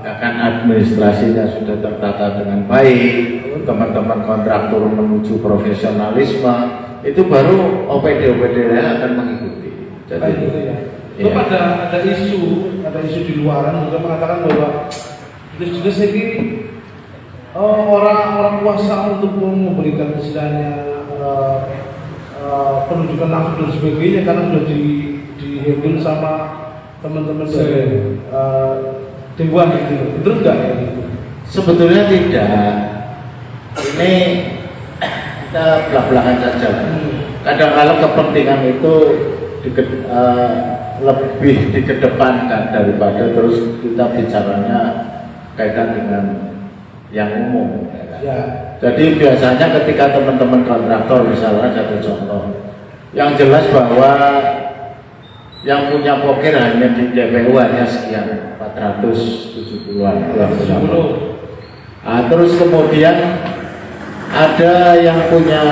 S5: akan administrasinya sudah tertata dengan baik, teman-teman kontraktor menuju profesionalisme, itu baru OPD akan mengikuti. Jadi
S2: itu ada isu di luaran juga mengatakan bahwa jenis ini orang kuasa untuk memberikan istilahnya penunjukan langsung dan sebagainya karena sudah dihandle sama teman-teman dari dewan gitu, betul nggak ya?
S5: Sebetulnya tidak. Ini kita belak-belakan saja. Kadang-kadang kepentingan itu lebih dikedepankan daripada terus kita bicaranya kaitan dengan yang umum.
S2: Ya.
S5: Jadi biasanya ketika teman-teman kontraktor, misalnya satu contoh, yang jelas bahwa yang punya pokir hanya di DPU hanya sekian 470-an. Terus kemudian ada yang punya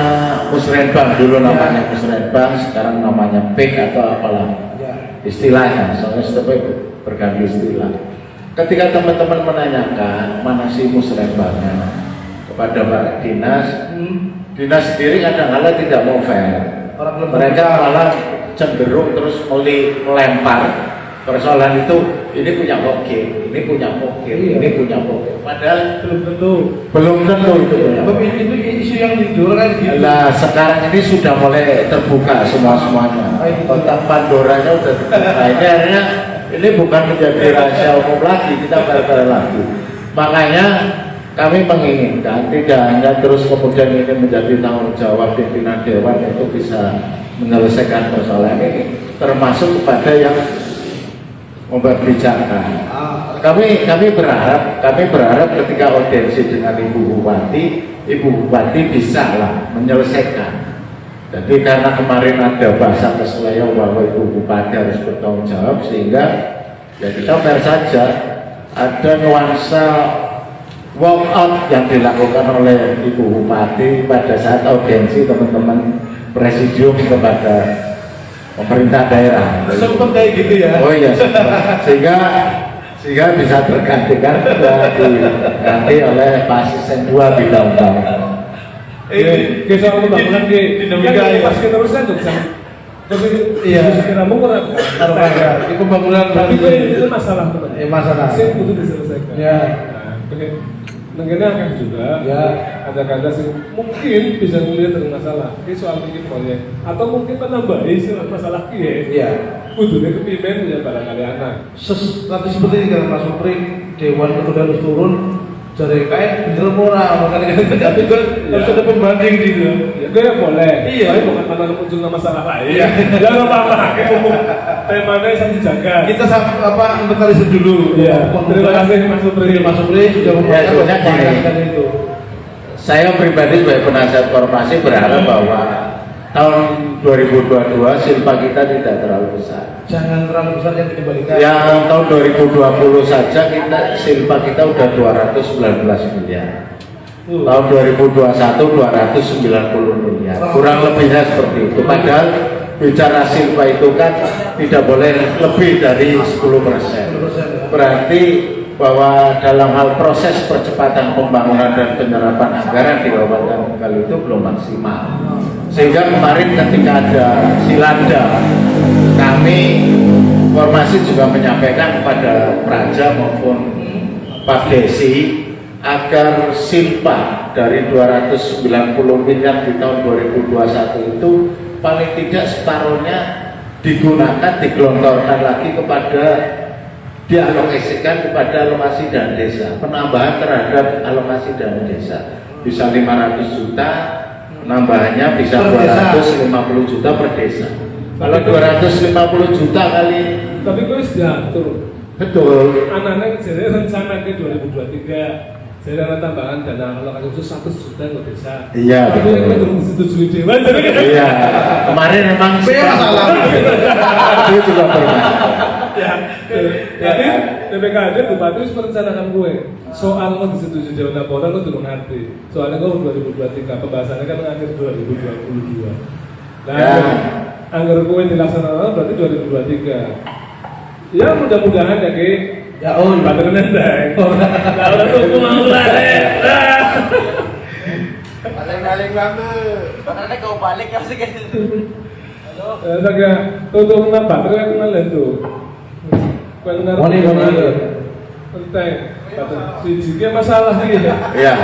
S5: musrenbang, dulu namanya musrenbang, sekarang namanya PIK atau apalah istilahnya, soalnya setiap berganti istilah. Ketika teman-teman menanyakan mana sih musrenbangnya kepada Pak Dinas, Dinas sendiri kadang-kadang tidak mau fair. Mereka malah cenderung terus melempar persoalan itu, ini punya pokir, ini punya pokir, ini punya pokir. Padahal belum tentu itu.
S2: Itu isu yang didorong gitu.
S5: Nah, sekarang ini sudah mulai terbuka semuanya. Kotak Pandoranya sudah terbuka. Ini akhirnya ini bukan menjadi rahasia umum lagi, kita fair lagi. Makanya kami menginginkan tidak hanya terus kemudian ini menjadi tanggung jawab pimpinan dewan itu bisa menyelesaikan persoalan ini, termasuk kepada yang memberbicaraan. Kami berharap ketika audiensi dengan Ibu Bupati bisa lah menyelesaikan. Jadi karena kemarin ada bahasa kesleo bahwa Ibu Bupati harus bertanggung jawab, sehingga ya kita fair saja. Ada nuansa walk out yang dilakukan oleh Ibu Bupati pada saat audiensi teman-teman presidium kepada pemerintah daerah.
S2: Sempat kayak gitu ya.
S5: Oh iya, sehingga bisa tergantikan diganti oleh Pak Asisten 2 bidang-bidang.
S1: soal pembangunan di dinamika pas keterusan tuh
S6: Tapi
S2: Iya.
S6: sekiramu kurang.
S2: Taruh kaya. Ini pembangunan
S6: Tapi itu masalah teman.
S2: masalah.
S6: Sing butuh diselesaikan.
S2: Ya.
S6: Nah, Nengene akeh juga,
S2: Ya.
S6: ada kata sih mungkin bisa melihat dari masalah, ini soal bikin proyek, atau mungkin menambahi masalah kia.
S2: Iya.
S6: Kudunya kepimpin ya barangkali anak.
S2: Nanti seperti ini kan Mas Supri, Dewan kemudian harus turun dari kayak bener murah makanya tapi gue harus ada pembanding gitu.
S6: Ya, gue boleh.
S2: Iya.
S6: Tapi bukan karena muncul masalah lain.
S2: Iya.
S6: Jangan apa-apa. Kayak umum temanya bisa dijaga.
S2: Kita inventarisir dulu.
S6: Iya. Terima kasih Mas Supri.
S2: Mas Supri sudah
S5: sebenarnya gini.
S2: memperhatikan itu.
S5: Saya pribadi sebagai penasihat korporasi berharap bahwa tahun 2022 silpa kita tidak terlalu besar.
S2: Jangan terlalu besar yang dikembalikan.
S5: Yang tahun 2020 saja silpa kita udah 219 miliar. Tahun 2021 290 miliar. Kurang lebihnya seperti itu. Padahal bicara silpa itu kan tidak boleh lebih dari 10%. Berarti bahwa dalam hal proses percepatan pembangunan dan penyerapan anggaran di Kabupaten Tegal itu belum maksimal. Sehingga kemarin ketika ada silanda, kami formasi juga menyampaikan kepada Praja maupun Pak Desi agar silpa dari 290 miliar di tahun 2021 itu paling tidak separuhnya digunakan, digelontorkan lagi kepada, dialokasikan kepada alokasi dana desa, penambahan terhadap alokasi dana desa bisa 500 juta, penambahannya bisa 250 juta per desa. Kalau 250 juta kali,
S6: Tapi gue sudah diatur.
S5: betul.
S6: Anak-anak jadi rencana ke 2023. Jadi ada tambahan dana alokasi khusus 100 juta untuk desa.
S5: Iya,
S6: Tapi
S5: betul.
S6: ini belum disetujui Dewan. Jadi kan.
S5: Iya, kemarin memang
S2: masalah.
S5: itu juga bermasalah.
S6: Ya, jadi DPKD Bupati harus merencanakan gue soal mau disetujui Dewan Laporan lo turun hati. Soalnya gue 2023 pembahasannya kan akhir 2022. Nah,
S5: Ya.
S6: anggaran gue dilaksanakan berarti 2023. Ya mudah-mudahan ya Ki.
S2: Ya oh,
S6: Baterai nendang. Kalau tuh mau lah.
S3: Paling-paling banget. Baterainya kau balik kasih kayak gitu.
S6: Saga tutup nang baterai aku ngalen tuh.
S2: Wani.
S6: Penting. Siji masalah iki ya.
S5: Iya,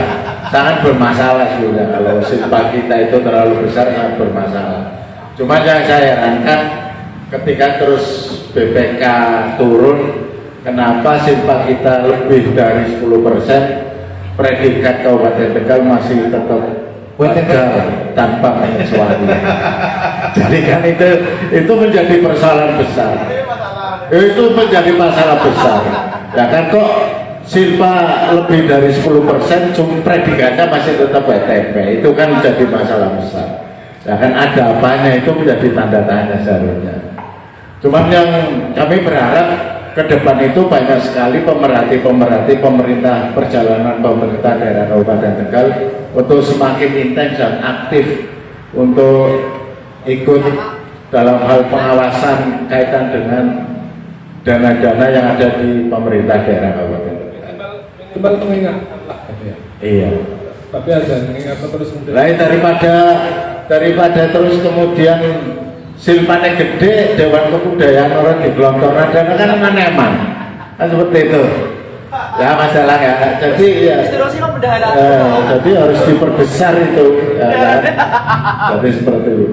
S5: sangat bermasalah juga kalau silpa kita itu terlalu besar, sangat bermasalah. Cuma yang saya herankan ketika terus BPK turun, kenapa silpa kita lebih dari 10%, predikat Kabupaten Tegal masih tetap wajar tanpa menyesuaikan. Jadi kan itu menjadi persoalan besar. Itu menjadi masalah besar. Ya kan kok silpa lebih dari 10%, cuma predikatnya masih tetap WTP, itu kan menjadi masalah besar. Ya kan ada apanya, itu menjadi tanda tanya seharusnya. Cuman yang kami berharap ke depan itu banyak sekali pemerhati pemerintah perjalanan pemerintah daerah Kabupaten Tegal untuk semakin intens dan aktif untuk ikut dalam hal pengawasan kaitan dengan dana-dana yang ada di pemerintah daerah Kabupaten Tegal.
S6: Minimal mengingatkan lah.
S5: Iya.
S6: Tapi ada mengingatkan terus kemudian.
S5: Lain daripada terus kemudian silpane gede, Dewan Kebudayaan orang digelontorkan dana kan eman-eman. Kan seperti itu. Ya masalah ya. Jadi ya. Jadi harus diperbesar itu. Ya, kan? Jadi seperti itu.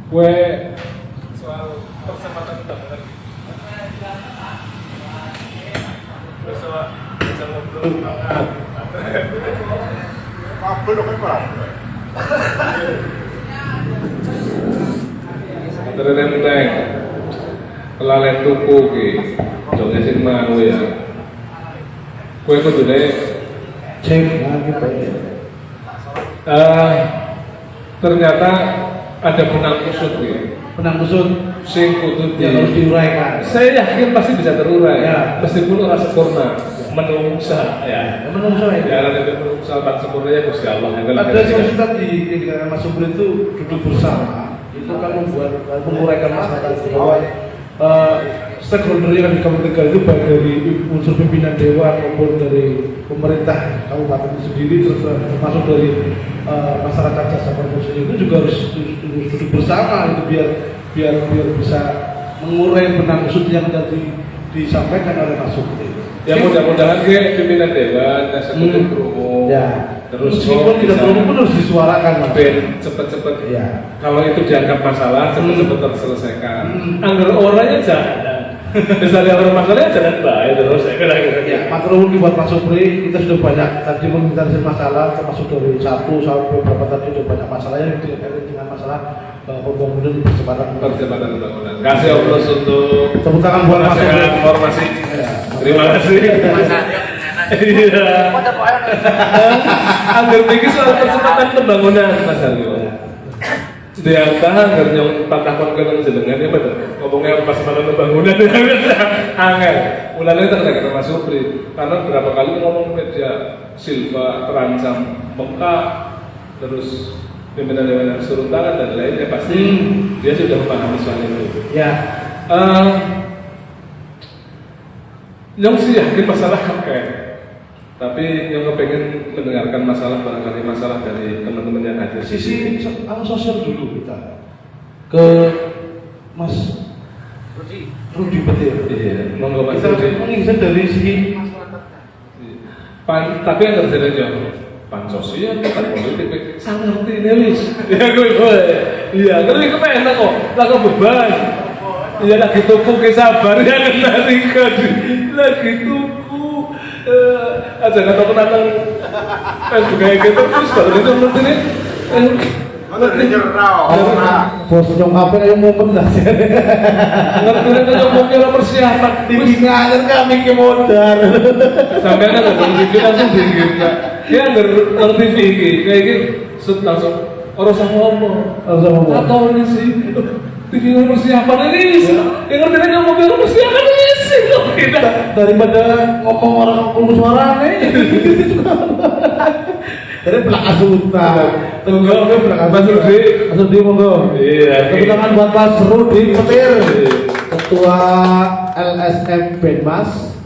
S6: Gue soal percepatan pembangunan. Soal bisa ngobrol. Baterai nenteng, kelalen tuku ki, jongnya sing mau ya. Kue kudune
S2: cek lagi Pak.
S6: ternyata ada benang kusut ki.
S2: Penang kusut
S6: Sing kudu
S2: yang harus diuraikan.
S6: Saya yakin pasti bisa terurai,
S2: Ya.
S6: meskipun orang sempurna, menungsa ya.
S2: Menungso ya.
S6: Ya, nanti menungsa pan sempurna ya Gusti Allah.
S2: Ada yang tadi yang dikatakan Mas Subri itu duduk bersama, itu kan membuat menguraikan masalah bahwa stakeholder yang di Kabupaten Tegal itu baik dari unsur pimpinan dewan maupun dari pemerintah kabupaten itu sendiri, termasuk dari masyarakat jasa marga itu juga harus duduk bersama itu biar bisa mengurai benang kusut yang tadi disampaikan oleh Mas Supri.
S6: Ya mudah-mudahan pimpinan dewan, eksekutif umum, terus
S2: meskipun tidak perlu pun harus disuarakan, Mas.
S6: cepet-cepet.
S2: Ya.
S6: Kalau itu dianggap masalah, cepet-cepet terselesaikan. Anggar orangnya jalan. Misalnya orang masalahnya jalan baik terus saya kira-kira.
S2: Ya, matur nuwun buat Mas Supri, kita sudah banyak tadi mengintervensi masalah, termasuk dari 1 sampai beberapa tadi sudah banyak masalah yang terkait dengan masalah pembangunan percepatan
S6: pembangunan. Kasih oplos untuk
S2: tepuk tangan buat Mas Supri.
S6: Informasi. Terima kasih. Iya. Anggar pikir soal percepatan pembangunan Mas Aryo. Dia tahan yang patah konken jenengan ya betul. Ngomongnya pas malam pembangunan angel. Mulanya terkait Mas Supri karena berapa kali ngomong media Silva terancam Mekah terus pimpinan dewan turun tangan dan lainnya pasti dia sudah memahami soal itu.
S2: Ya.
S6: Yang sih yakin masalah tapi yang kepengen mendengarkan barangkali masalah dari teman-teman yang hadir.
S2: Sisi sosial dulu kita ke Mas Rudi Petir.
S6: Iya, monggo Mas
S2: Kita
S6: Rudi.
S2: mengingat dari segi
S6: Tapi yang terjadi jauh pansosial, bukan politik, sangat ngerti nih wis. Ya gue, iya, tapi kepenak kok, laku beban. Iya lagi tuku ke sabar ya lagi tuku. Aja nggak tahu kenapa Facebook kayak gitu terus baru itu ngerti nih.
S3: Mana nyerau?
S2: bos nyong apa yang mau pendas
S6: Ngerti nih tuh mau kira persiapan.
S2: tinggi aja kami ke modal
S6: Sampai kan ada video langsung dingin kak. Dia ngerti Vicky kayak gitu, set langsung orang sama ngomong. Atau ini sih TV persiapan ini sih. Yang ngerti nih ngomong kira persiapan ini sih.
S2: daripada ngomong orang ngomong suara nih jadi belakang sultan
S6: Tunggu, Mas Rudi.
S2: monggo
S6: Iya.
S2: tepuk tangan buat Mas Rudi Petir, Ketua LSM Benmas,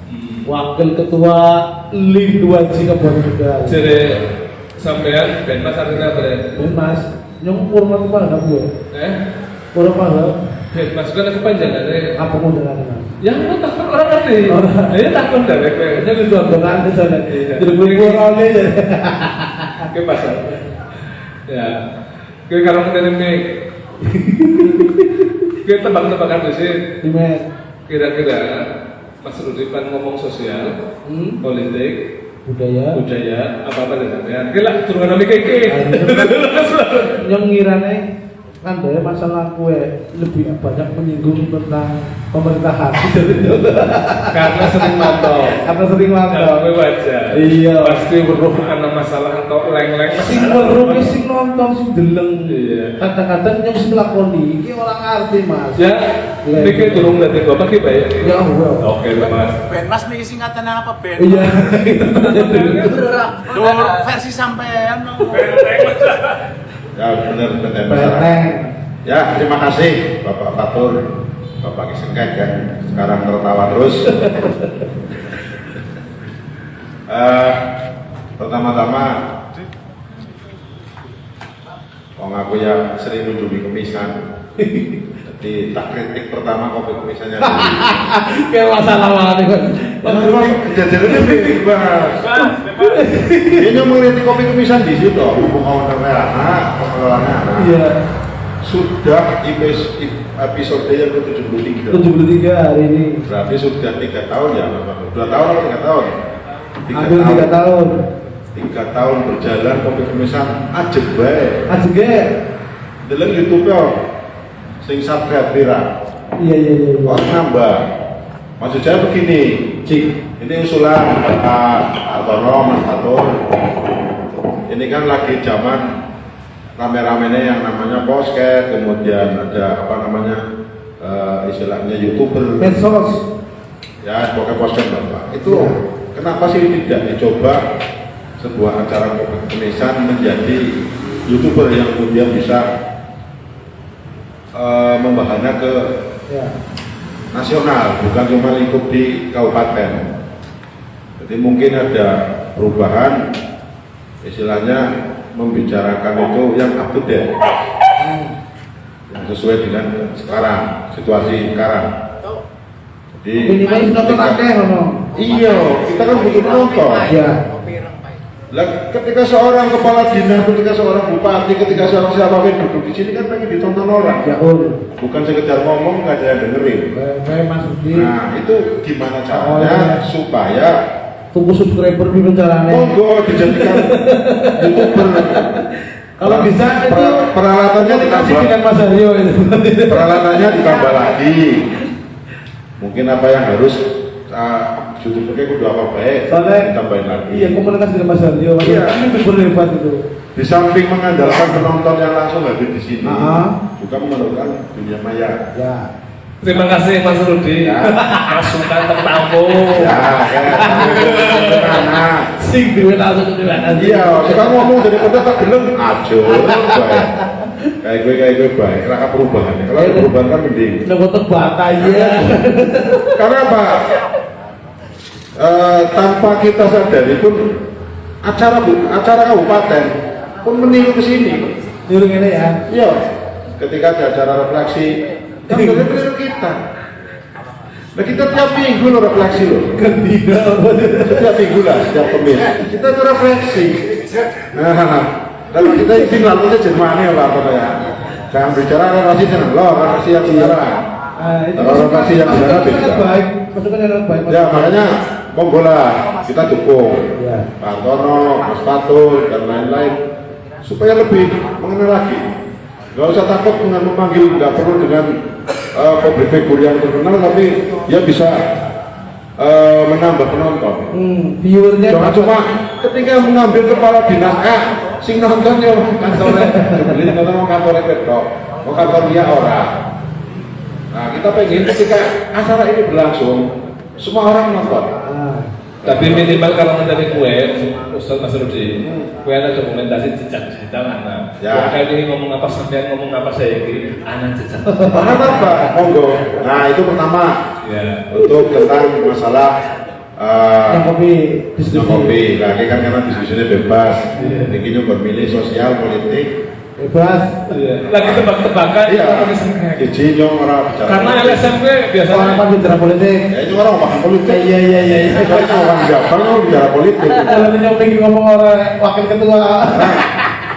S2: Wakil Ketua Link 2J Kabupaten Tegal.
S6: Jadi sampean Benmas artinya apa ya?
S2: Benmas, nyong kurma kepala gue. Kurma
S6: Benmas kan kepanjangannya.
S2: apa mau dengan Mas?
S6: Yang mau takut orang ngerti. Ini takut dah kayak.
S2: Jadi dengan itu sana.
S6: Iya.
S2: Jadi gue kurangnya jadi.
S6: Ke pasar. Ya. Gue kalau ngerti mic. Gue tebak-tebakan di sini.
S2: Dimen.
S6: Kira-kira Mas Rudi kan ngomong sosial, politik, budaya, apa-apa dan sampean. Kira turun nama keke.
S2: Yang ngirane kan dari masalah kue lebih banyak menyinggung tentang pemerintahan
S6: Karena sering mantau. Gue wajar.
S2: Iya.
S6: Pasti beruh anak masalah atau leng-leng.
S2: sing weruh sing nonton sing deleng.
S6: Iya.
S2: Kadang-kadang yang sing lakoni iki ora ngerti Mas.
S6: Ya, ini turun dari bapak kita ya.
S2: Ya Allah.
S6: Oke Mas.
S3: Benmas nih singkatan apa Ben?
S2: Iya.
S3: Dua versi sampean.
S5: Ya benar benar masalah.
S2: Benteng.
S5: Ya terima kasih Bapak Fatur, Bapak Kisengkek yang sekarang tertawa terus. Pertama-tama, aku ya sering menjumpai kemisan. Jadi tak kritik pertama kopi kemisannya.
S2: Kayak masalah banget nih.
S5: Kejadiannya kritik banget. Ini mengkritik kopi kemisan di situ, ngomong ownernya anak, pengelolanya anak.
S2: Iya.
S5: Sudah episode yang ke-73.
S2: 73 hari ini.
S5: Berarti sudah 3 tahun ya, 2 tahun atau 3 tahun?
S2: Hampir 3 tahun.
S5: 3 tahun berjalan kopi kemisan ajeb bae.
S2: Ajege.
S5: Deleng YouTube yo. Sing subscribe pira?
S2: Iya.
S5: Kok nambah? Maksud saya begini, Cik. Ini usulan Pak Artono, Mas Fatur. Ini kan lagi zaman rame-ramenya yang namanya podcast, kemudian ada apa namanya istilahnya YouTuber.
S2: Medsos.
S5: Ya, pokoknya podcast Bapak. Itu kenapa sih tidak dicoba sebuah acara kopi kemisan menjadi YouTuber yang kemudian bisa membahana ke
S7: nasional, bukan cuma lingkup di kabupaten. Jadi mungkin ada perubahan, istilahnya membicarakan itu yang up to date, yang sesuai dengan sekarang, situasi sekarang. Jadi
S2: Minimal nonton akeh ngono.
S7: iya, kita kan butuh penonton.
S2: Ya.
S7: Lah, ketika seorang kepala dinas, ketika seorang bupati, ketika seorang siapapun duduk di sini kan pengen ditonton orang.
S2: Ya
S7: Bukan sekedar ngomong nggak ada yang dengerin.
S2: Kayak Mas Budi.
S7: Nah, itu gimana caranya supaya
S2: Tunggu subscriber dulu caranya.
S7: monggo dijadikan youtuber.
S2: Kalau bisa itu
S7: peralatannya
S2: komunikasi
S7: ditambah,
S2: dengan Mas Aryo itu.
S7: peralatannya ditambah lagi. Mungkin apa yang harus youtubernya kudu apa baik,
S2: Soalnya
S7: ditambahin lagi.
S2: iya komunikasi dengan Mas Aryo.
S7: Iya.
S2: Ini youtuber hebat itu.
S7: Di samping mengandalkan penonton yang langsung hadir di sini, juga mengandalkan dunia maya.
S2: Ya.
S6: Terima kasih Mas Rudi.
S7: Ya.
S6: Masukan tertampung.
S7: Ya, kan.
S2: Sing duwe langsung ke mana
S7: Iya, sekarang ngomong dari kota tak gelem aja, baik. Kayak gue baik, raka perubahan. Kalau ada perubahan kan mending.
S2: Udah kotak bata ya.
S7: Karena apa? Tanpa kita sadari pun acara kabupaten pun meniru ke sini.
S2: Niru ngene ya.
S7: Iya, ketika ada acara refleksi, kan meniru kita. Nah kita tiap minggu loh refleksi loh. Setiap minggu lah, setiap pemilu. Kita itu refleksi. Nah, kalau kita izin lalu aja Jerman ya Pak ya. Jangan bicara relasi dengan lo, relasi yang sekarang. Kalau relasi yang sekarang beda.
S2: Baik, masukan yang baik.
S7: Ya makanya monggo lah kita dukung Pak Tono, Mas Fatul dan lain-lain supaya lebih mengenal lagi. Gak usah takut dengan memanggil, nggak perlu dengan public figure yang terkenal, tapi dia bisa menambah penonton.
S2: Viewernya
S7: Jangan cuma ketika mengambil kepala dinas sing nonton ya kantornya, beli nonton kantornya betok, mau kantor dia orang. Nah kita pengen ketika acara ini berlangsung, semua orang nonton.
S6: Tapi minimal kalau menjadi kue, Ustaz Mas Rudi, kue ada dokumentasi jejak digital anak.
S7: Ya.
S6: Kayak ini ngomong apa sampai ngomong apa saya kiri, anak jejak.
S7: Karena apa? Monggo. Nah itu pertama.
S6: Ya.
S7: Untuk tentang masalah
S2: yang kopi
S7: diskusi. Kopi. Nah ini kan karena diskusinya bebas. Ini juga milih sosial, politik.
S2: bebas.
S6: Iya. Lagi tebak-tebakan.
S7: Iya.
S6: Iya.
S7: Jadi nyong orang bicara.
S6: Karena LSM gue biasanya
S2: Orang apa bicara politik?
S7: Ya ini orang ngomong politik.
S2: Iya.
S7: Kalau orang Jawa orang bicara politik.
S2: Kalau dia pengen ngomong orang wakil ketua.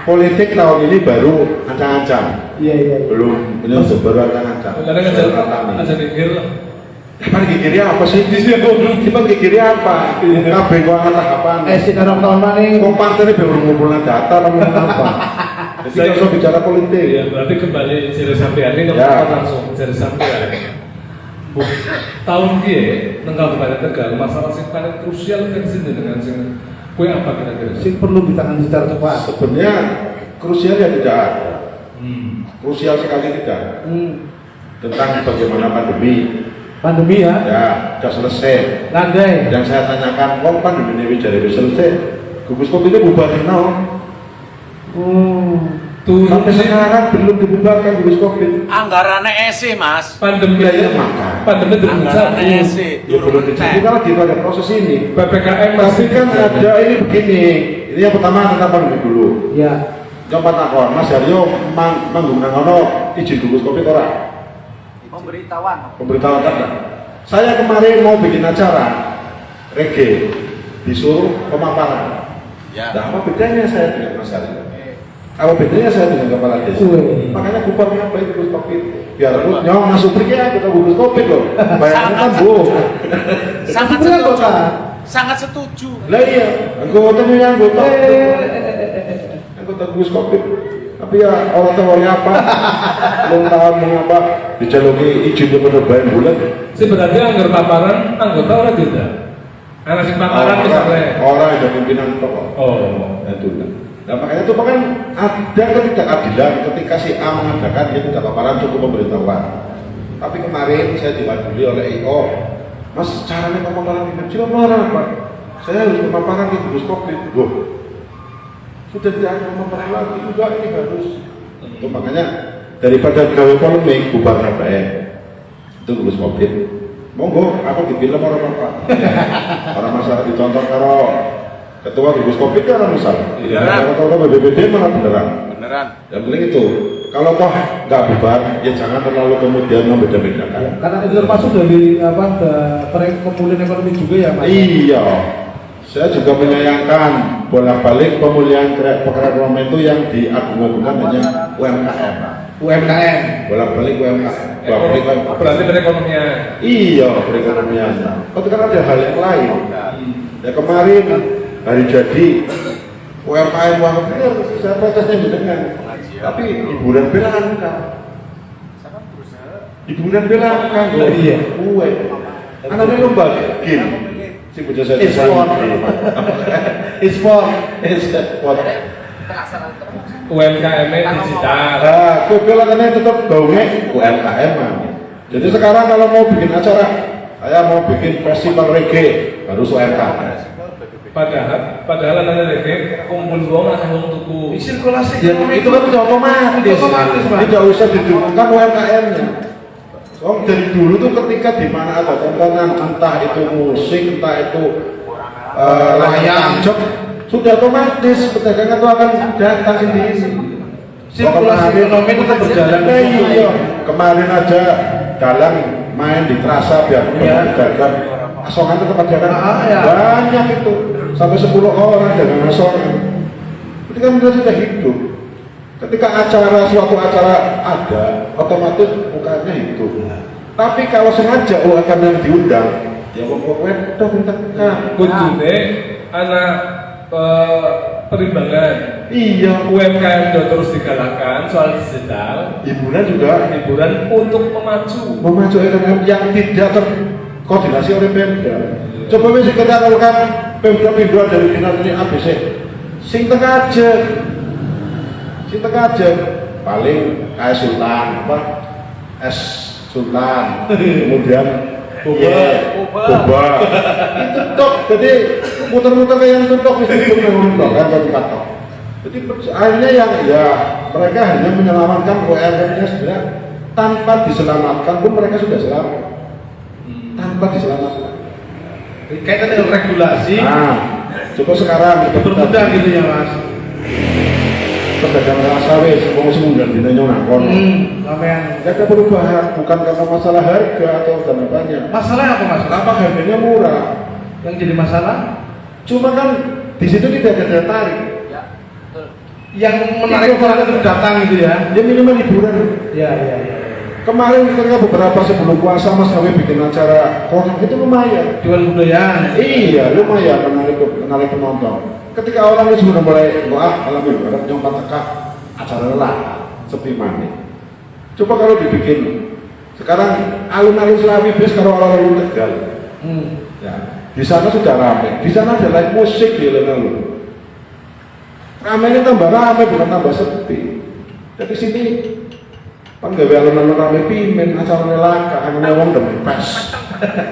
S7: Politik tahun ini baru ancang-ancang.
S2: Iya.
S7: Belum baru ancang-ancang.
S6: kadang aja pikir
S7: Emang gigirnya apa sih? Emang gigirnya apa? Kabeh kok anak apaan?
S2: Si orang tahun mana?
S7: Kok partainya baru ngumpulin data ngomong apa? Jadi nggak usah bicara politik.
S6: ya berarti kembali seri sampean ini
S7: Ya.
S6: langsung seri sampean. Tahun dia nang Kabupaten Tegal masalah sing paling krusial kan sini dengan sing kue apa kira-kira?
S2: Sing perlu ditangani secara cepat.
S7: Sebenarnya krusial ya tidak ada. Krusial sekali tidak. Tentang bagaimana
S2: Pandemi ya.
S7: ya sudah selesai.
S2: Landai.
S7: Yang saya tanyakan, kok pandemi ini jadi selesai? Gugus Kopi ini bubarin now. Sampai sekarang belum dibubarkan Gugus Kopi.
S3: Anggarannya ese mas.
S6: Pandemi
S7: Ya, maka.
S6: pandemi
S3: Anggarannya ese.
S7: Ya belum dicapai kalau kita ada proses ini.
S6: PPKM
S7: Tapi
S6: masih
S7: kan ada ini begini. Ini yang pertama tentang pandemi dulu.
S2: Ya.
S7: Yang pertama, Mas Aryo menggunakan izin Gugus Kopi ora? Pemberitahuan kan? Saya kemarin mau bikin acara reggae, disuruh pemaparan.
S3: Ya.
S7: Nah, apa bedanya saya dengan Mas Aryo? Apa bedanya saya dengan kepala desa? Makanya kupar ngapain Gugus Kopi? Biar lu nyong masuk pergi ya kita Gugus Kopi loh. Bayangnya kan bu.
S3: Sangat
S2: Betul,
S3: setuju.
S2: Pak.
S3: Sangat setuju.
S7: Lah iya, anggota yang anggota. Anggota Gugus Kopi. Tapi ya orang tahunya apa? Belum tahu mengapa dijaluki izin daripada bayar bulan.
S6: berarti anggar paparan anggota orang tidak. Anak sing paparan misalnya.
S7: Orang yang pimpinan toko.
S6: Oh,
S7: Itu kan. Nah makanya itu kan ada ketidakadilan ketika si A mengadakan dia tidak paparan cukup pemberitahuan. Tapi kemarin saya diwaduli oleh IO, Mas caranya pemaparan ini kecil marah Pak. Saya harus pemaparan di Gugus Kopi. Loh, sudah tidak ada pemaparan lagi, juga ini harus. Itu makanya daripada gawe polemik bubar baik. itu gugus covid. Monggo, aku dipilih orang apa? Orang masalah dicontoh karo ketua gugus covid kan orang misal.
S3: Beneran.
S7: Kalau BBBD mana beneran?
S3: Beneran.
S7: Yang penting itu, kalau toh nggak bubar, ya jangan terlalu kemudian membeda-bedakan.
S2: Karena itu termasuk dari pemulihan ekonomi juga ya Mas.
S7: Iya, saya juga menyayangkan bolak-balik pemulihan perekonomian itu yang diagung-agungkan hanya UMKM. Bolak-balik UMKM. Bolak-balik UMKM.
S6: Berarti perekonomian.
S7: Iya, perekonomian. Tapi kan ada hal yang lain. Ya kemarin hari jadi UMKM saya protesnya dengan, tapi hiburan belangka. Hiburan belangka.
S2: Iya.
S7: Kue. Anaknya lomba bikin. Si bocah saya
S2: Ekspor.
S6: UMKM-nya digital.
S7: Nah, kue belangkanya tetap baunya UMKM. Jadi sekarang kalau mau bikin acara, saya mau bikin festival reggae, harus UMKM.
S6: Padahal ada reggae kumpul wong langsung tuku.
S2: Sirkulasi
S7: Ya, itu kan sudah otomatis.
S2: Mas.
S7: Tidak usah didukungkan UMKM-nya. Oh, dari dulu tuh ketika di mana ada tontonan, entah itu musik, entah itu wayang, sudah otomatis pedagang itu akan datang sendiri.
S2: Sirkulasi ekonomi itu berjalan.
S7: Iya, kemarin aja dalang main di terasa biar dagang. Asongan tetap ada kan?
S2: Ya.
S7: Banyak itu, sampai 10 orang dagang asongan. Itu kan sudah hidup. Ketika suatu acara ada, otomatis mukanya hidup. Tapi kalau sengaja UMKM yang diundang, ya pokoknya udah minta
S6: Kudune anak perimbangan.
S7: Iya,
S6: UMKM sudah terus digalakkan soal digital.
S7: hiburan juga
S6: Hiburan untuk
S7: memacu ekonomi yang tidak terkoordinasi oleh Pemda. Coba wis kita lakukan Pemda pindah dari dinas ini ABC. Sing tengah aja paling kayak Sultan apa? S Sultan. Kemudian Boba. Itu tok. Jadi muter-muter kayak yang tutup itu kan tempat tok. Jadi akhirnya yang ya mereka hanya menyelamatkan UMKM-nya sebenarnya tanpa diselamatkan pun mereka sudah selamat. Tanpa diselamatkan.
S2: Kaitan dengan regulasi.
S7: Nah, coba sekarang
S2: Bermudah gitu ya Mas.
S7: pedagang rasa wis wong semunggan dinanya nakon.
S2: Sampean.
S7: Ada perubahan bukan karena masalah harga atau dana banyak.
S2: Masalahnya apa Mas?
S7: Kenapa harganya murah?
S2: Yang jadi masalah
S7: Cuma kan di situ tidak ada daya tarik.
S2: yang menarik orang untuk datang gitu ya.
S7: Dia minimal hiburan.
S2: Ya.
S7: Kemarin ketika beberapa sebelum puasa Mas Hawi bikin acara konak itu lumayan.
S2: Jual budaya.
S7: Iya, lumayan menarik penonton. Ketika orang itu sudah mulai wah alhamdulillah nyompat tekak acara lelah sepi mana. Coba kalau dibikin sekarang alun-alun Selawi bis kalau alun-alun Tegal. Ya, di sana sudah ramai. Di sana ada live musik di alun-alun. Ramainya tambah ramai bukan tambah sepi. Dari sini pan gawe alun-alun ramai pimen acara lelaka hanya wong demen pes.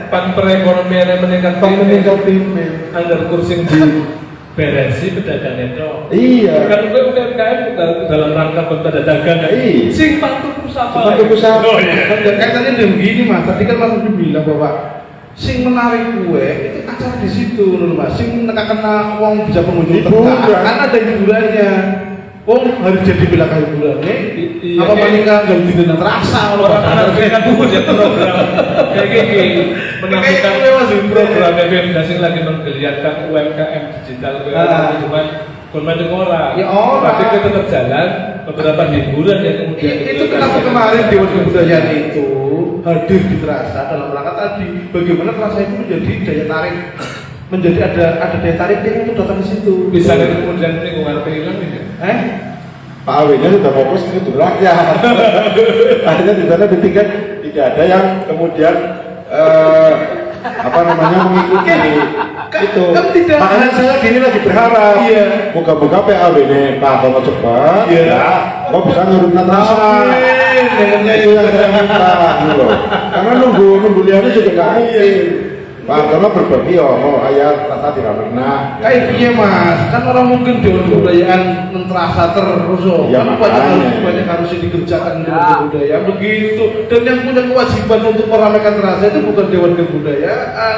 S6: Pan perekonomian yang meningkat
S7: pimen.
S6: Anggar kursi di beresi pedagang itu.
S7: Iya.
S6: Kan UMKM dalam rangka berdagang.
S7: Iya.
S6: Sing patuh usaha.
S7: Patuh usaha.
S6: Oh iya.
S2: Kaitannya dengan gini Mas, tadi kan Mas udah bilang bahwa sing menarik kue itu acara di situ loh Mas. Sing kena uang bisa pengunjung
S7: Hiburan.
S2: kan ada hiburannya. Oh harus jadi belakang hiburannya.
S6: Iya,
S2: Apa palingan nggak begitu dan terasa
S6: Orang harus kan punya program kayak gini menampilkan program BPM sing lagi menggeliatkan UMKM digital cuman bermain orang.
S2: Ya orang.
S6: Tapi kita tetap jalan beberapa hiburan yang kemudian
S2: Itu kenapa kemarin Dewan Kebudayaan itu hadir di Terasa dalam rangka tadi bagaimana Terasa itu menjadi daya tarik, menjadi ada daya tariknya untuk datang ke situ.
S6: bisa kemudian lingkungan hilang ini.
S7: Pak Awinya sudah fokus ke rakyat. Akhirnya di sana ditingkat tidak ada yang kemudian mengikuti itu.
S2: Kan tidak.
S7: Makanya saya gini lagi berharap.
S2: Iya.
S7: Moga-moga PAW ini Pak Tono cepat.
S2: Iya.
S7: Ya, kok bisa nurunkan rasa. Itu yang saya minta, gitu loh. Karena nunggu lihatnya juga nggak mungkin. Pak Hartono berbagi ayat rasa tidak pernah.
S2: Kayak iya mas, kan orang mungkin dewan kebudayaan menterasa terus
S7: Ya,
S2: kan banyak harus dikerjakan dewan kebudayaan begitu. Dan yang punya kewajiban untuk meramaikan terasa itu bukan dewan kebudayaan,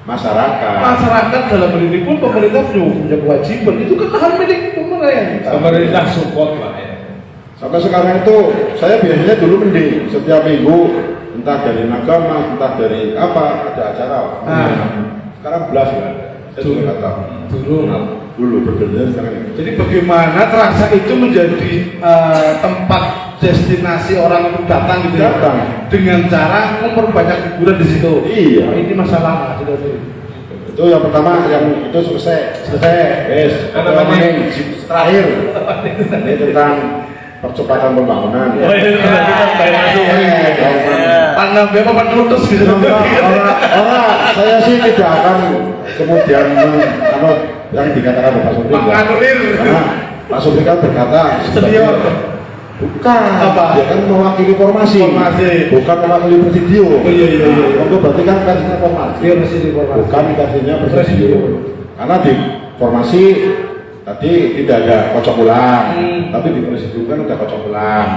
S2: masyarakat dalam hal ini pun pemerintah punya kewajiban, itu kan hal milik pemerintah.
S6: Pemerintah support lah ya.
S7: Sampai sekarang itu saya biasanya dulu mending setiap minggu entah dari agama, entah dari apa ada acara. Sekarang belas ya. Saya juga nggak tahu. Dulu berbeda sekarang.
S2: Jadi bagaimana terasa itu menjadi tempat destinasi orang untuk datang gitu ya?
S7: Datang.
S2: Dengan cara memperbanyak hiburan di situ.
S7: Iya.
S2: Nah, ini masalah sudah itu.
S7: Itu yang pertama, yang itu selesai. Yes. Terakhir. Ini tentang percepatan pembangunan.
S2: Tanam berapa Pak Lutus gitu.
S7: Saya sih tidak akan kemudian yang dikatakan Pak Supri. Karena Pak Supri kan berkata bukan, dia kan mewakili formasi, bukan mewakili presidium. Itu berarti kan versinya formasi, bukan versinya presidium. Karena di formasi tadi tidak ada kocok ulang, tapi di presidium kan udah kocok ulang.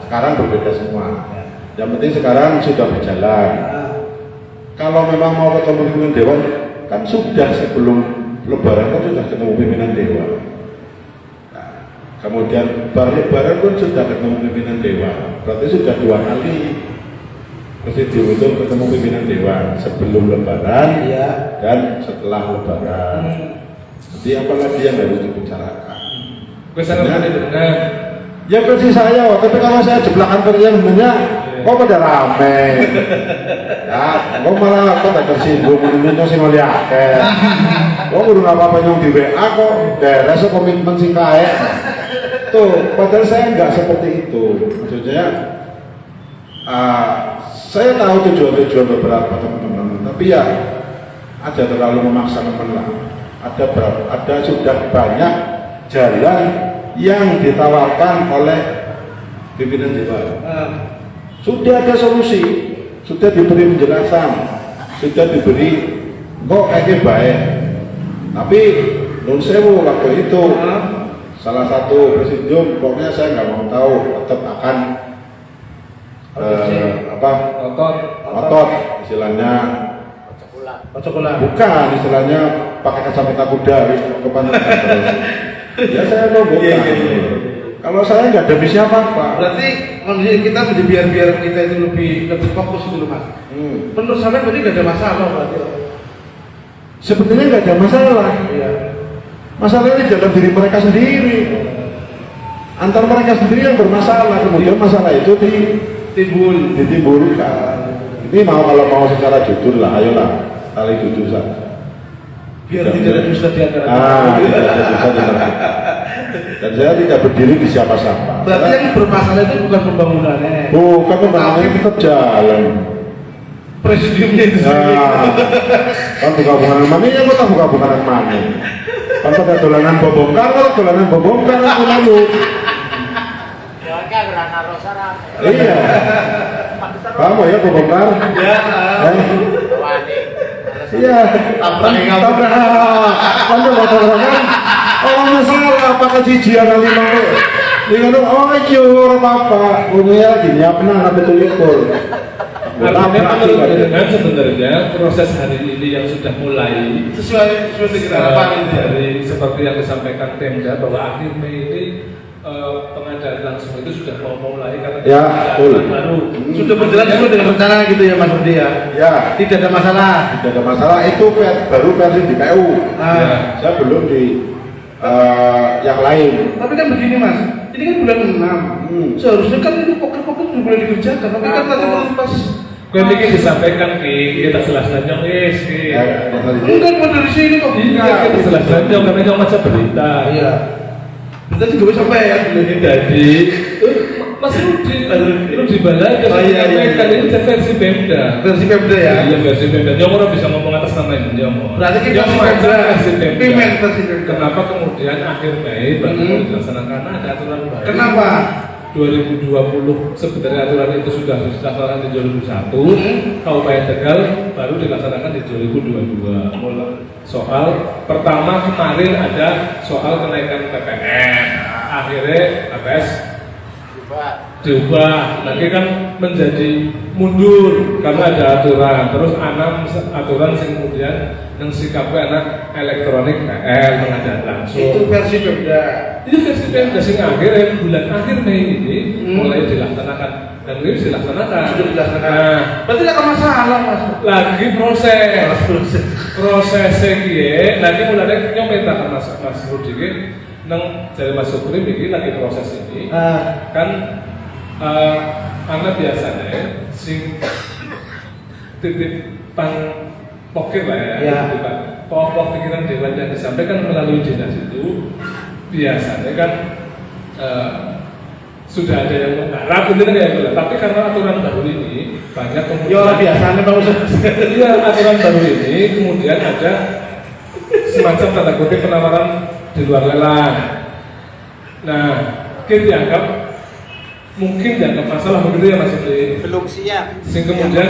S7: Sekarang berbeda semua. Yang penting sekarang sudah berjalan. Kalau memang mau ketemu pimpinan dewan, kan sudah sebelum Lebaran kan sudah ketemu pimpinan dewan. Nah, kemudian Lebaran pun sudah ketemu pimpinan dewan. Berarti sudah 2 kali presidium itu ketemu pimpinan dewan sebelum Lebaran dan setelah Lebaran. Jadi apalagi yang harus dibicarakan? Ya versi saya, tapi kalau saya jeblakan versi yang sebenarnya kok pada rame ya, kok malah kok tak tersinggung ini sih ngeliatkan kok udah gak apa-apa yang di WA kok beres komitmen sing kae tuh, padahal saya nggak seperti itu. Maksudnya saya tahu tujuan-tujuan beberapa teman-teman, tapi ya ada terlalu memaksa teman lah. Ada sudah banyak jalan yang ditawarkan oleh pimpinan dewan. Sudah ada solusi, sudah diberi penjelasan, sudah diberi kok kayaknya baik. Tapi nun sewu waktu itu salah satu presidium pokoknya saya nggak mau tahu, tetap akan otot istilahnya. Bukan istilahnya pakai kacamata kuda ke pantai terus. Ya saya mau bukan. Kalau saya nggak ada misi apa-apa.
S2: Berarti kita biar kita itu lebih fokus dulu mas. Menurut saya berarti nggak ada masalah berarti.
S7: Sebenarnya nggak ada masalah.
S2: Iya.
S7: Masalahnya dalam diri mereka sendiri. Antar mereka sendiri yang bermasalah. Kemudian masalah itu ditimbulkan. Ini kalau mau secara jujur lah, ayolah saling jujur saja.
S2: Biar tidak ada dusta di antara
S7: tidak ada dusta di antara kita. Dan saya tidak berdiri di siapa-siapa.
S2: Berarti yang bermasalah itu bukan pembangunannya.
S7: Bukan pembangunannya, tetap jalan.
S2: Presidiumnya itu sendiri.
S7: Kan buka bukanan mana ya, kok buka bukanan mana? Kan pada dolanan bobongkar, kalau dolanan bobongkar aku lalu. Iya. Kamu ya bobongkar?
S2: Ya.
S7: Iya. Tabrak. Kan orang masalah apa kejijian kali mau? Dengan oh iya apa-apa. Punya lagi nyiapna anak betul-betul.
S6: Artinya menurut dengan sebenarnya proses hari ini yang sudah mulai
S2: sesuai dengan harapan ini
S6: dari seperti yang disampaikan Pemda bahwa akhir Mei ini pengadaan langsung itu sudah mau mulai karena
S7: ya,
S6: baru
S2: sudah berjalan sesuai dengan rencana gitu ya Mas Budi ya.
S7: Ya,
S2: tidak ada masalah.
S7: Tidak ada masalah, itu baru versi di PU. Saya belum di yang lain.
S2: Tapi kan begini Mas, ini kan bulan 6. Seharusnya kan itu pokok-pokok sudah mulai dikerjakan, tapi kan tadi pas
S6: gue pikir disampaikan kita jelaskan yang
S2: enggak mau dari sini kok.
S6: Kita jelaskan yang karena yang masa berita.
S2: Iya. Berita juga bisa sampai ya.
S6: Jadi Mas Rudi Balai kan ini versi Pemda.
S2: Versi Pemda ya.
S6: Iya versi Pemda. Jangan orang bisa ngomong atas nama ini Jomo.
S2: Berarti kita
S6: versi Pemda.
S2: Versi Pemda.
S6: Kenapa kemudian akhir Mei baru dilaksanakan karena ada aturan baru?
S2: Kenapa?
S6: 2020 sebenarnya aturan itu sudah dilaksanakan di 2001, Kabupaten Tegal baru dilaksanakan di 2022. Soal pertama kemarin ada soal kenaikan PPN, akhirnya APS diubah, lagi kan menjadi mundur karena ada aturan, terus anak aturan sing kemudian yang sikapnya anak elektronik PL mengajar langsung.
S2: Itu versi Pemda.
S6: Itu versi Pemda sing akhirnya bulan akhir Mei ini mulai dilaksanakan dan ini dilaksanakan.
S2: Sudah dilaksanakan.
S6: Nah,
S2: Berarti tidak ada masalah mas.
S6: lagi prosesnya kie, lagi mulai nyometakan Mas Rudi ki, nang dari Mas Supri ini lagi proses ini. Kan anak biasanya sing titipan pokir lah ya, titipan pokok pikiran dewan yang disampaikan melalui dinas itu biasanya kan sudah ada yang mengharap gitu kayak gitu. Tapi karena aturan baru ini banyak kemudian
S2: biasanya Pak Ustaz.
S6: Iya, aturan baru ini kemudian ada semacam tanda kutip penawaran di luar lelang. Nah, mungkin dianggap masalah begitu ya Mas Supri.
S4: Belum siap.
S6: Sing kemudian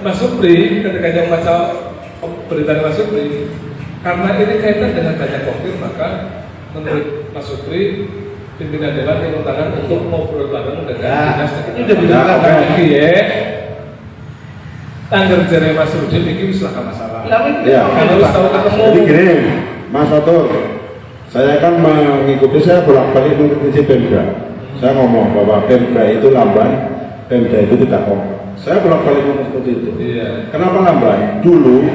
S6: Mas Supri ketika yang baca berita Mas Supri, karena ini kaitan dengan banyak konflik, maka menurut Mas Supri pimpinan dewan turun tangan untuk ngobrol bareng dengan dinas.
S2: Itu udah bilang
S6: ya. Tanggal jare Mas Rudi iki wis lah masalah.
S7: Ya,
S6: Kalau wis tahu ketemu.
S7: jadi gini, Mas Fatur, saya kan mengikuti, saya bolak-balik mengikuti Pemda. Saya ngomong bahwa Pemda itu lamban, Pemda itu tidak kompak. Saya bolak-balik ngomong seperti itu.
S6: Iya.
S7: Kenapa lamban? Dulu,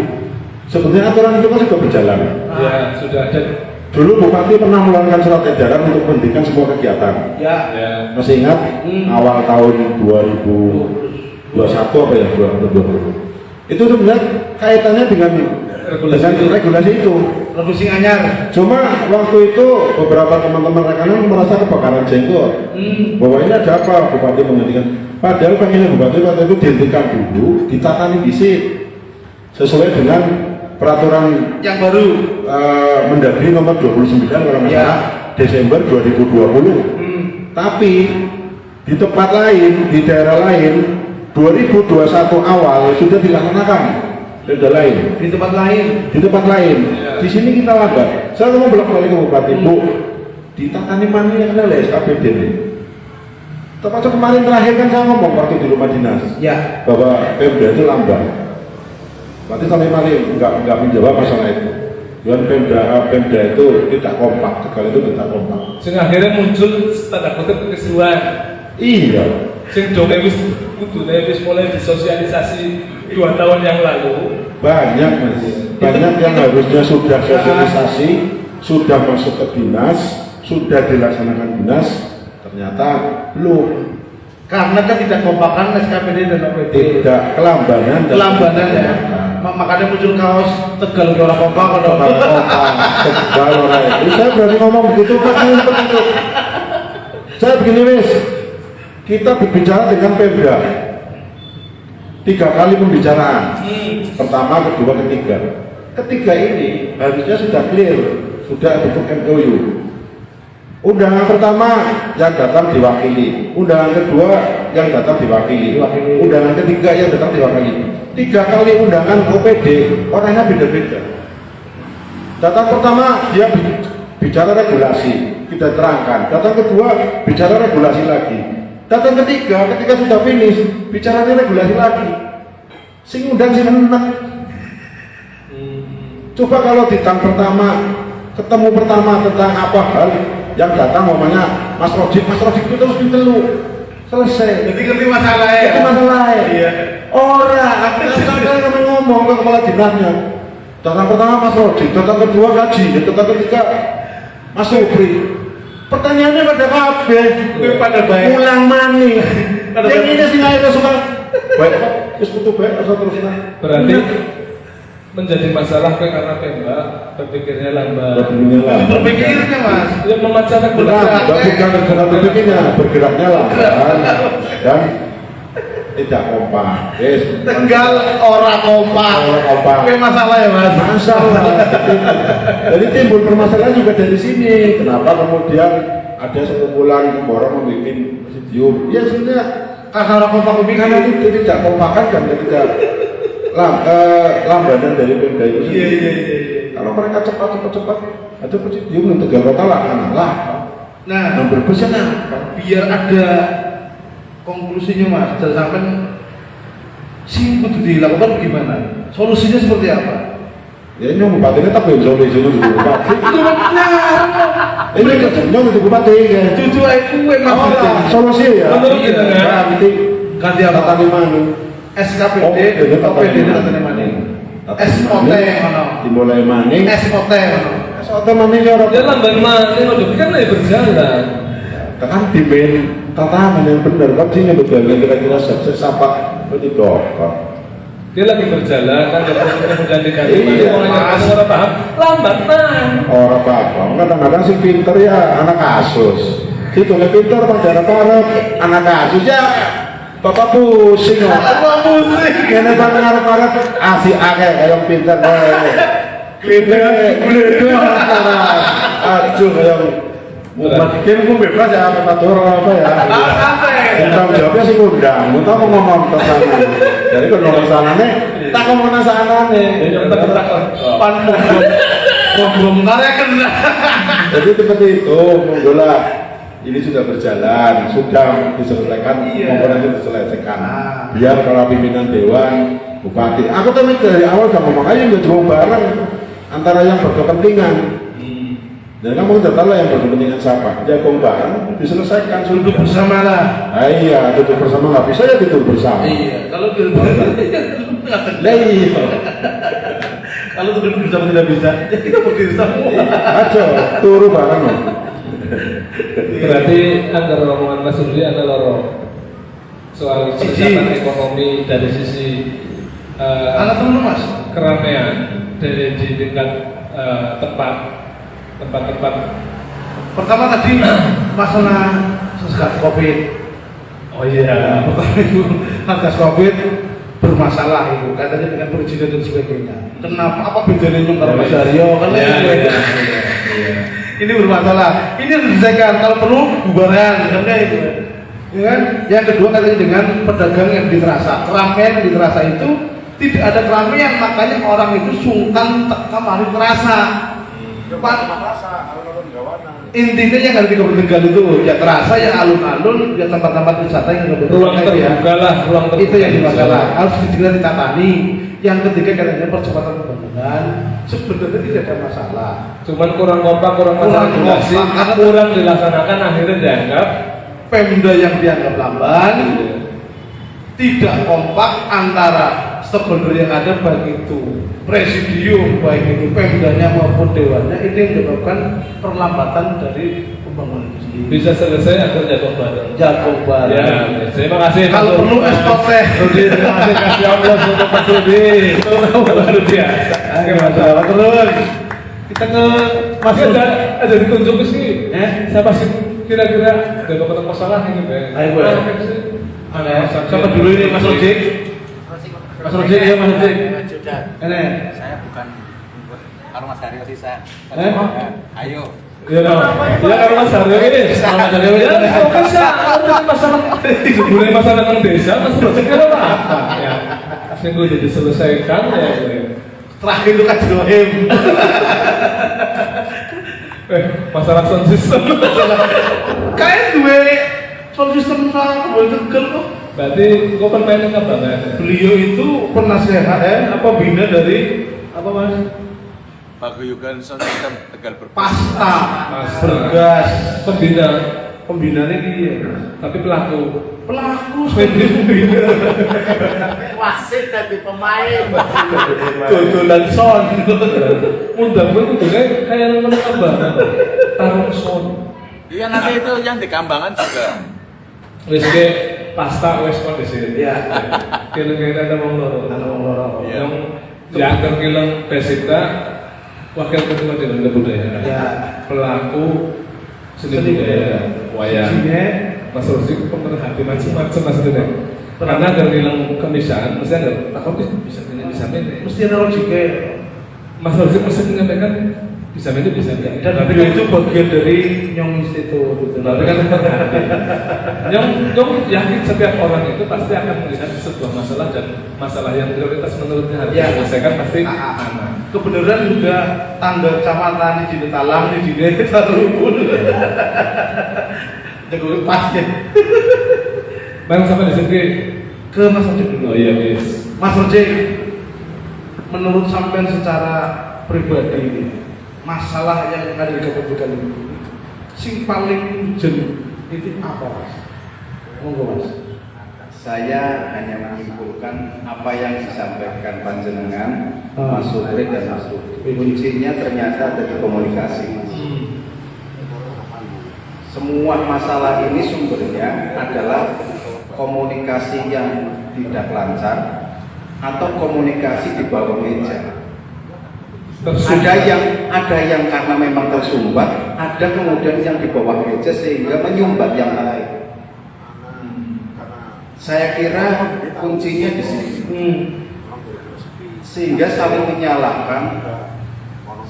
S7: sebenarnya aturan itu kan sudah berjalan.
S6: Ya, sudah ada.
S7: Dulu Bupati pernah mengeluarkan surat edaran untuk menghentikan semua kegiatan.
S2: Ya.
S6: Ya.
S7: Masih ingat awal tahun 2021 apa ya, 2020. Itu sebenarnya kaitannya dengan regulasi itu.
S2: Revisi anyar.
S7: Cuma waktu itu beberapa teman-teman rekanan merasa kebakaran jenggot. Bahwa ini ada apa Bupati menghentikan. Padahal pengennya Bupati waktu itu dihentikan dulu, ditatani disip sesuai dengan peraturan
S2: Yang baru.
S7: Mendagri nomor 29 kalau nggak salah Desember 2020. Tapi di tempat lain, di daerah lain 2021 awal sudah dilaksanakan. Daerah lain.
S2: Di tempat lain.
S7: Di tempat lain. Di sini kita lambat. Saya ngomong bolak-balik ke Bupati, Bu, ditangani mana yang ada SKPD ini. Termasuk kemarin terakhir kan saya ngomong waktu di rumah dinas.
S2: Ya.
S7: Bahwa Pemda itu lambat. Berarti sampai mari nggak menjawab masalah itu. Dan Pemda itu tidak kompak, Tegal itu tidak kompak.
S6: Sing akhirnya muncul tanda kutip keseruan.
S7: Iya.
S6: Sing dong wis mulai disosialisasi 2 tahun yang lalu.
S7: Banyak Mas. Banyak yang harusnya sudah sosialisasi, sudah masuk ke dinas, sudah dilaksanakan dinas, ternyata belum.
S2: Karena kan tidak kompakan SKPD dan OPD.
S7: Tidak kelambanan. dan
S2: Kelambanan ya.
S7: kebijakan.
S2: Makanya muncul kaos Tegal orang kompak atau
S7: Tegal orang. Saya berani ngomong begitu Pak, seperti itu. Saya begini wis. Kita berbicara dengan Pemda. 3 kali pembicaraan. Pertama, kedua, ketiga. Ketiga ini harusnya sudah clear, sudah bentuk MOU. Undangan pertama yang datang diwakili, undangan kedua yang datang diwakili, undangan ketiga yang datang diwakili. 3 kali undangan OPD, orangnya beda-beda. Datang pertama dia bicara regulasi, kita terangkan. Datang kedua bicara regulasi lagi. Datang ketiga, ketika sudah finish, bicara regulasi lagi. Sing undang sing enak. Coba kalau di tang pertama, ketemu pertama tentang apa hal yang datang ngomongnya Mas Rodik itu terus ditelu. Selesai.
S2: Jadi ngerti masalahnya.
S7: Itu masalahnya.
S2: Iya.
S7: Orang, aku ngomong ke kepala dinasnya. Datang pertama Mas Rodik, datang kedua Gaji, datang ketiga Mas Supri. Pertanyaannya pada kabeh,
S2: Pada baik.
S7: ulang mani.
S2: Pada
S7: Yang
S2: baik.
S7: ini sih nggak suka. Baik, wis kudu baik, asal terusnya.
S6: Berarti menjadi masalah karena Pemda berpikirnya lambat.
S2: Berpikirnya Mas.
S6: Yang memacarakan
S7: Benar, bukan negara berpikirnya, bergeraknya lamban dan tidak kompak. Yes.
S2: Tegal orang kompak.
S7: Orang kompak.
S2: Itu masalah ya Mas.
S7: Masalah. Jadi timbul permasalahan juga dari sini. Kenapa kemudian ada sekumpulan orang membuat presidium. Ya sudah,
S2: Karena orang kompak
S7: karena itu tidak kompakan dan tidak lambanan dari Pemda itu sendiri.
S2: Iya.
S7: Kalau mereka cepat, ada presidium untuk Tegal Kota lah.
S2: Nah,
S7: Nomor busnya
S2: biar ada konklusinya Mas, jangan sampai sih kudu dilakukan gimana? Solusinya seperti apa?
S7: ya ini bupatinya tak bisa solusi itu bupati.
S2: Itu benar.
S7: Ini kerjanya untuk bupati ya.
S2: Jujur itu emang
S7: Solusi ya.
S6: Menurut kita, ya.
S7: Nanti
S2: ganti apa?
S7: tata mana?
S2: SKPD,
S7: OPD
S2: tata maning. SOT mana?
S7: Dimulai maning.
S2: SOT mana?
S7: SOT maning ya orang.
S6: Ya lamban maning udah kan lagi berjalan.
S7: Kan dimain tatanan yang benar kan sih berjalan kira-kira sukses apa begitu.
S6: Dia lagi berjalan kan kemudian diganti
S7: Iya,
S6: orang paham lambat nah.
S7: Orang apa? Kadang-kadang sih pinter ya anak kasus. Itu nggak pinter pada anak kasus ya. Bapak pusing, bapak pusing. Karena bapak ngarep-ngarep asih akeh kayak pinter. Gede, aduh kayak Mungkin gue bebas ya, apa apa ya. Tanggung jawabnya sih undang, mau tahu mau ngomong ke sana. Jadi kalau ngomong sana nih, tak ngomong ke sana nih.
S2: Pan ngobrol karya kena.
S7: Jadi seperti itu, monggo lah. Ini sudah berjalan, sudah diselesaikan, monggo nanti diselesaikan. Biar para pimpinan dewan, bupati. Aku tuh dari awal udah ngomong aja nggak cuma bareng antara yang berkepentingan. Dan kamu udah tahu yang berkepentingan siapa? Jagung bareng diselesaikan,
S2: Duduk bersama lah.
S7: Iya, duduk bersama nggak bisa ya duduk bersama.
S2: Iya, kalau duduk bersama
S7: Lah iya.
S2: kalau duduk bersama tidak bisa, ya kita berdiri semua.
S7: Aja, turu bareng loh.
S6: Berarti antara rombongan Mas Rudi ada loro soal persiapan ekonomi dari sisi
S2: Anak teman Mas.
S6: keramaian dari di tingkat tempat-tempat.
S2: Pertama tadi masalah satgas COVID.
S6: Oh iya.
S2: Pertama itu satgas COVID bermasalah itu katanya dengan perizinan dan sebagainya. Kenapa? Apa bedanya dengan Mas Aryo? Kan ini bermasalah. Ini harus diselesaikan. Kalau perlu bubaran, kan itu. Ya kan? Yang kedua katanya dengan pedagang yang diterasa, keramaian yang diterasa itu tidak ada keramaian, makanya orang itu sungkan kemari terasa. Intinya yang ada di Kabupaten Tegal itu ya terasa, ya alun-alun, ya tempat-tempat wisata yang
S6: Ruang terbuka lah, ruang terbuka.
S2: itu yang dimasalah. Harus segera ditatani. Yang ketiga katanya percepatan pembangunan. Sebenarnya tidak ada masalah.
S6: Cuman kurang kompak, kurang koordinasi, kurang dilaksanakan, akhirnya dianggap
S2: Pemda yang dianggap lamban, tidak kompak antara stakeholder yang ada, baik itu presidium, baik itu Pemdanya maupun dewannya, ini yang menyebabkan perlambatan dari pembangunan itu sendiri.
S6: bisa selesai agar jago bareng.
S2: Jago bareng.
S6: Ya, terima kasih.
S2: Kalau perlu ekspor teh.
S6: Rudi, terima kasih kasih Allah untuk Mas Rudi. Luar biasa.
S2: Oke, masalah terus. Kita ke
S6: Mas ada ditunjuk ke sini. Siapa sih kira-kira ada dapat masalah ini, Bang?
S2: Ayo, Bu. Siapa dulu ini Mas Rudi? Mas Rudi ya Mas Rudi. Ini.
S4: Saya bukan karo Mas Aryo sisa. Ayo.
S6: Iya dong. Iya kalau Mas Aryo ini.
S2: Mas Aryo ini.
S6: Ya, kan saya masalah. Sebenarnya masalah tentang desa, Mas Rudi kan apa? Ya. Sehingga jadi diselesaikan ya.
S2: Terakhir itu kan Johem.
S6: Masalah sound system.
S2: Kayak gue sound system sama Tegal kok.
S6: Berarti gue permainan apa kan?
S2: Beliau itu penasehat apa bina dari apa Mas?
S3: Paguyuban sound system Tegal
S2: Pasta,
S6: Pasta.
S2: Bergas,
S6: Pembina.
S2: pembinanya dia.
S6: Tapi pelaku.
S2: Pelaku sebagai pembina.
S3: wasit jadi pemain.
S2: Dodolan sound.
S6: Undang gue kudune kayak nonton Kambangan. Taruh sound.
S3: Iya nanti itu yang di Kambangan juga.
S6: Wis ke pasta wis kondisi.
S2: Iya.
S6: Kira-kira ada wong loro.
S2: Ada wong loro.
S6: Yang dianggap bilang Pesita Wakil Ketua Dewan Kebudayaan.
S2: Ya.
S6: Pelaku seni budaya wayang. Mas Rosi pemerhati macam-macam Mas Rudi. Karena dari bilang kemisaan, mesti ada takut bisa ini bisa ini.
S2: Mesti ada logiknya.
S6: Mas Rosi mesti menyampaikan Bisa itu bisa enggak.
S2: Dan
S6: Tapi
S2: itu bagian dari Nyong Institute gitu.
S6: Berarti kan Nyong yakin setiap orang itu pasti akan melihat sebuah masalah dan masalah yang prioritas menurutnya harus
S2: Ya.
S6: diselesaikan pasti aman.
S2: Kebenaran juga tangga kecamatan di Dine Talang di Dine Tarubun. Jago pasnya.
S6: Bang sampai di sini
S2: Ke Mas Ojek dulu.
S6: oh iya yes.
S2: Mas Ojek, menurut sampean secara pribadi ini, masalah yang ada di Kabupaten ini, sing paling urgent itu apa, Mas? Monggo, Mas.
S4: Saya hanya menyimpulkan apa yang disampaikan panjenengan,
S2: Ah.
S4: Mas Supri dan Mas Rudi. Kuncinya ternyata ada di komunikasi. Semua masalah ini sumbernya adalah komunikasi yang tidak lancar atau komunikasi di bawah meja. Ada yang karena memang tersumbat, ada kemudian yang di bawah meja sehingga menyumbat yang lain. Saya kira kuncinya di sini. Sehingga saling menyalahkan,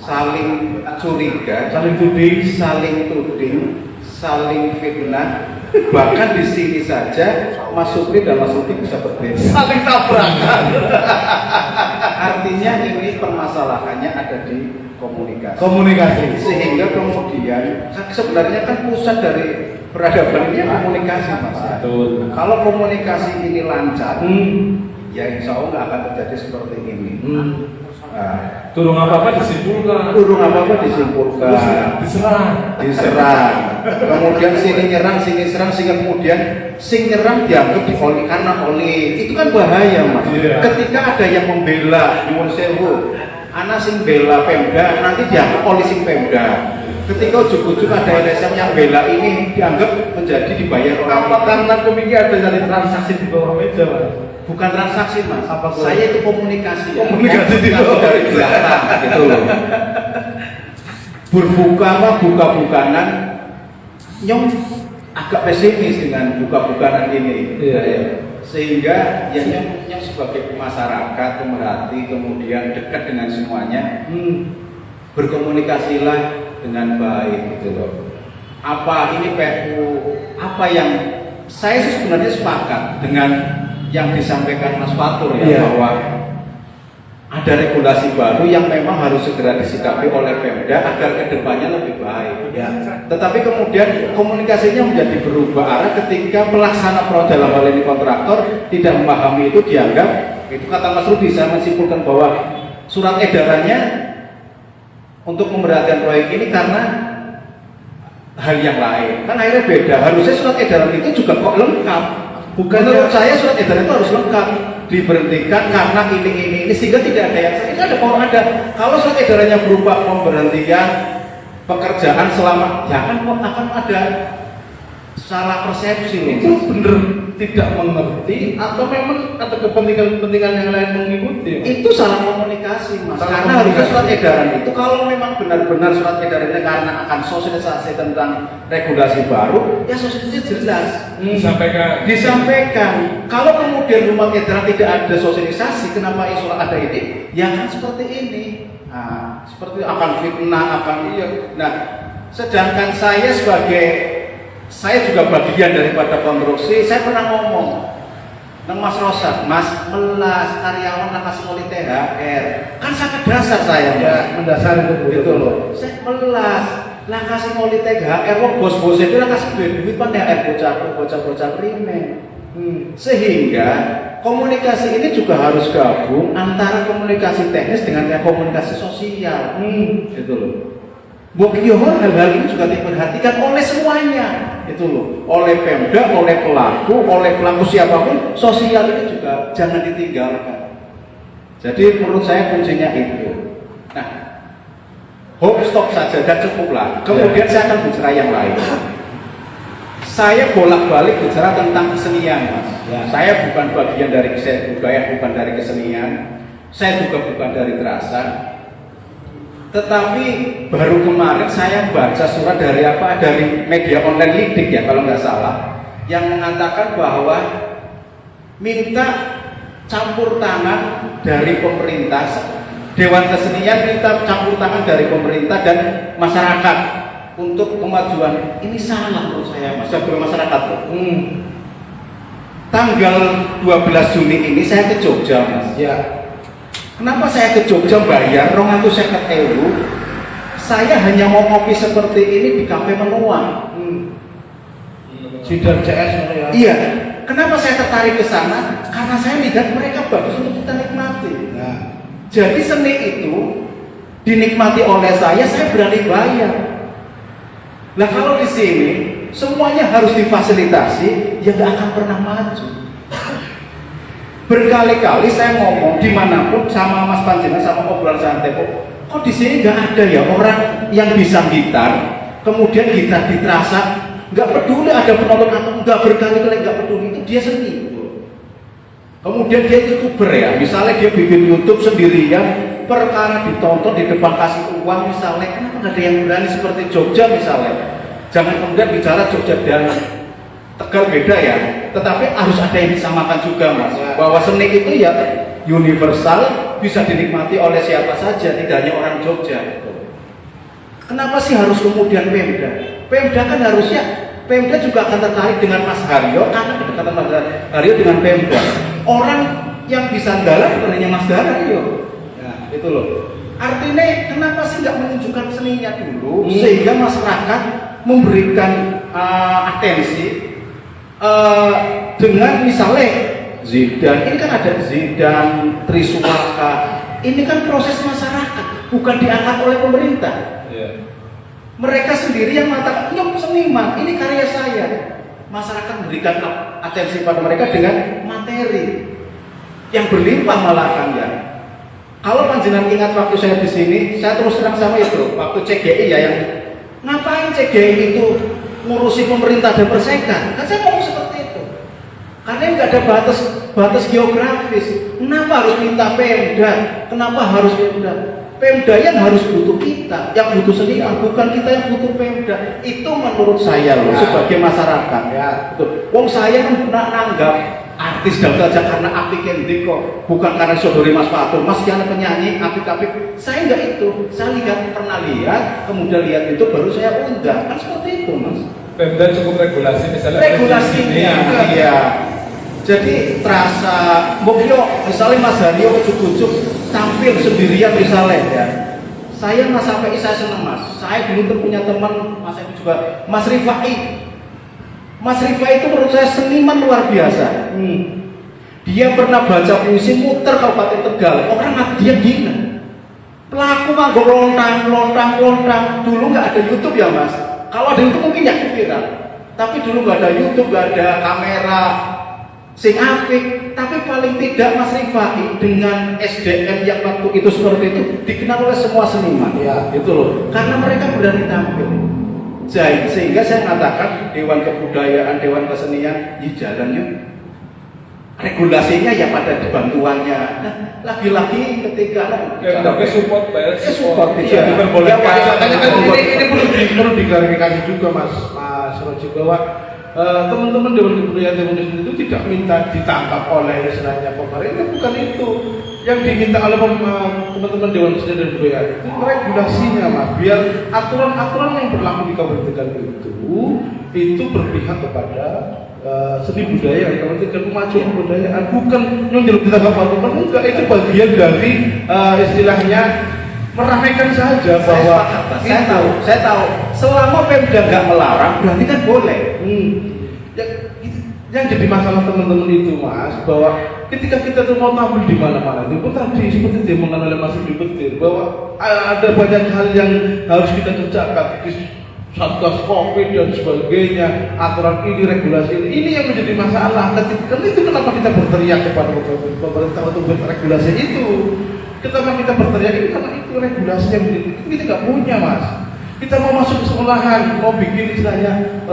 S4: saling curiga,
S2: Saling tuding.
S4: saling fitnah. Bahkan di sini saja Mas Supri dan Mas Rudi bisa berbeda.
S2: Saling tabrakan.
S4: Artinya ini permasalahannya ada di komunikasi.
S2: Komunikasi.
S4: Sehingga kemudian sebenarnya kan pusat dari peradaban ini komunikasi, Mas.
S6: Betul.
S4: Kalau komunikasi ini lancar, ya insya Allah nggak akan terjadi seperti ini. Nah,
S6: Turun apa-apa disimpulkan.
S4: turun apa-apa disimpulkan, diserang. Kemudian sini nyerang, sini serang, sehingga kemudian sing nyerang dianggap dioli karena oli. Itu kan bahaya, Mas.
S6: Iya.
S4: Ketika ada yang membela, nyuwun sewu, anak sing bela Pemda, nanti dianggap oli sing Pemda. Ketika ujuk-ujuk ada LSM yang bela ini dianggap menjadi dibayar orang.
S2: Apa karena kemungkinan ada dari transaksi di bawah meja, Mas?
S4: Bukan transaksi, Mas.
S2: Apa itu?
S4: Saya itu komunikasi.
S2: Komunikasi di bawah.
S4: dari belakang, gitu loh. Buka-bukanan, Nyong agak pesimis dengan buka-bukanan ini.
S2: Iya, iya.
S4: Sehingga ya Nyong sebagai masyarakat pemerhati kemudian dekat dengan semuanya, berkomunikasilah dengan baik, gitu loh. Apa ini PU? Apa yang saya sih sebenarnya sepakat dengan yang disampaikan Mas Fatur ya,
S2: Iya.
S4: bahwa ada regulasi baru yang memang harus segera disikapi oleh Pemda agar kedepannya lebih baik.
S2: Ya.
S4: Tetapi kemudian komunikasinya menjadi berubah arah ketika pelaksana pro dalam hal ini kontraktor tidak memahami itu, dianggap itu kata Mas Rudi, saya menyimpulkan bahwa surat edarannya untuk memberatkan proyek ini karena hal yang lain. Kan akhirnya beda. Harusnya surat edaran itu juga kok lengkap. Menurut saya surat edaran itu harus lengkap, diberhentikan karena ini sehingga tidak ada yang ini ada ada. Kalau surat edarannya berupa pemberhentian pekerjaan selama, ya akan ada salah persepsi nih.
S2: Itu benar tidak mengerti atau memang ada kepentingan yang lain mengikuti, Mas?
S4: Itu salah komunikasi, Mas.
S2: Salah
S4: Karena harusnya
S2: komunikasi.
S4: surat edaran itu kalau memang benar-benar surat edarannya karena akan sosialisasi tentang regulasi baru, ya sosialisasi jelas. Disampaikan. Kalau kemudian rumah edaran tidak ada sosialisasi, kenapa isu ada ini? Ya kan seperti ini. Nah, seperti akan fitnah, akan iya. Nah, sedangkan saya juga bagian daripada konstruksi. Saya pernah ngomong nang Mas Rosat, Mas melas karyawan nak kasih mulai THR, kan sangat dasar saya.
S2: Ya, mendasar itu
S4: Gitu loh. Saya melas lah kasih mulai THR, wong bos-bos itu lah kasih duit pan THR bocah-bocah primen. Sehingga komunikasi ini juga harus gabung antara komunikasi teknis dengan komunikasi sosial. Gitu loh. Hal-hal ini juga diperhatikan oleh semuanya, itu loh, oleh Pemda, oleh pelaku siapapun, sosial ini juga jangan ditinggalkan. Jadi menurut saya kuncinya itu. Nah, stop saja dan cukuplah. Kemudian saya akan bicara yang lain. Saya bolak-balik bicara tentang kesenian, Mas.
S2: Ya.
S4: Saya bukan bagian dari budaya, bukan dari kesenian. Saya juga bukan dari terasa. Tetapi baru kemarin saya baca surat dari media online Lidik ya kalau nggak salah, yang mengatakan bahwa minta campur tangan dari pemerintah Dewan Kesenian minta campur tangan dari pemerintah dan masyarakat untuk kemajuan. Ini salah menurut saya, Mas. Masyarakat tuh. Tanggal 12 Juni ini saya ke Jogja, Mas.
S2: Ya.
S4: Kenapa saya ke Jogja bayar 250.000? Saya hanya mau kopi seperti ini di kafe Menua.
S2: Sidang CS mana ya?
S4: Iya. Kenapa saya tertarik ke sana? Karena saya lihat mereka bagus untuk kita nikmati.
S2: Nah,
S4: Jadi seni itu dinikmati oleh saya berani bayar. Nah kalau di sini semuanya harus difasilitasi, ya nggak akan pernah maju. Berkali-kali saya ngomong dimanapun sama Mas Panjenengan sama obrolan santai, kok di sini nggak ada ya orang yang bisa gitar, kemudian gitar diterasa, nggak peduli ada penonton atau nggak, berkali-kali nggak peduli, itu dia seni. Kemudian dia YouTuber ya, misalnya dia bikin YouTube sendirian, perkara ditonton di depan kasih uang misalnya, kenapa nggak ada yang berani seperti Jogja misalnya? Jangan kemudian bicara Jogja dan Tegal beda ya, tetapi harus ada yang disamakan juga, Mas. Bahwa seni itu ya universal, bisa dinikmati oleh siapa saja, tidak hanya orang Jogja. Kenapa sih harus kemudian Pemda? Pemda kan harusnya, Pemda juga akan tertarik dengan Mas Haryo, karena kedekatan Mas Haryo dengan Pemda. Orang yang bisa nggalan bukan hanya Mas Haryo. Nah, itu loh. Artinya kenapa sih nggak menunjukkan seninya dulu, sehingga masyarakat memberikan atensi dengan misalnya Zidane, ini kan ada Zidane, Triswaka, ini kan proses masyarakat, bukan diangkat oleh pemerintah. Mereka sendiri yang mengatakan, ini seniman, ini karya saya. Masyarakat memberikan atensi pada mereka dengan materi yang berlimpah malahan ya. Kalau panjenengan ingat waktu saya di sini, saya terus terang sama itu, waktu CGI ya, yang ngapain CGI itu ngurusi pemerintah dan persekan? Kan saya ngomong seperti itu. Karena nggak ada batas geografis. Kenapa harus minta Pemda? Kenapa harus Pemda? Pemda yang harus butuh kita, yang butuh seniman, bukan kita yang butuh Pemda. Itu menurut saya loh, sebagai masyarakat. Ya, betul. Wong saya kan pernah nanggap artis daftar aja karena apik kok, bukan karena saudari Mas Fatul, Mas Kiana penyanyi apik-apik. Saya enggak itu, saya pernah lihat, kemudian lihat itu baru saya undang, kan seperti itu, Mas.
S6: Pemda cukup regulasi misalnya.
S4: Regulasinya, iya. Jadi terasa, mungkin misalnya Mas Haryo ujuk-ujuk tampil sendirian misalnya ya. Saya Mas sampai saya senang Mas. Saya dulu tuh punya teman, Mas itu juga Mas Rifai. Mas Rifai itu menurut saya seniman luar biasa. Dia pernah baca puisi muter Kabupaten Tegal. Orang dia gila. Pelaku manggo lontang. Dulu nggak ada YouTube ya Mas. Kalau ada YouTube mungkin ya viral. Tapi dulu nggak ada YouTube, nggak ada kamera sing apik. Tapi paling tidak Mas Rifai dengan SDM yang waktu itu seperti itu dikenal oleh semua seniman. Ya, itu loh. Karena mereka berani tampil. Sehingga saya mengatakan Dewan Kebudayaan, Dewan Kesenian, ya jalannya regulasinya ya pada dibantuannya. Nah, lagi-lagi ketika
S6: tapi support
S4: support
S2: iya,
S4: diperbolehkan.
S2: Ini perlu diklarifikasi juga Mas Roji bahwa teman-teman Dewan Kebudayaan Dewan Kesenian itu tidak minta ditangkap oleh istilahnya pemerintah, bukan itu. Yang diminta oleh teman-teman Dewan Kesenian dan Budaya itu regulasinya Mas, biar aturan-aturan yang berlaku di Kabupaten Tegal itu berpihak kepada seni budaya, kemudian kemajuan kebudayaan, bukan nyuruh kita kapan-kapan, enggak, itu bagian dari istilahnya meramaikan saja bahwa
S4: saya tahu selama Pemda nggak melarang berarti kan boleh.
S2: Yang jadi masalah teman-teman itu Mas, bahwa ketika kita tuh mau tampil di mana-mana itu pun tadi seperti diomongkan oleh Mas Rudi Petir, bahwa ada banyak hal yang harus kita kerjakan di Satgas Covid dan sebagainya, aturan ini, regulasi ini yang menjadi masalah. Ketika itu kenapa kita berteriak kepada pemerintah untuk regulasi itu? Kenapa kita berteriak ini? Karena itu regulasi yang kita nggak punya Mas. Kita mau masuk ke sekolahan, mau bikin istilahnya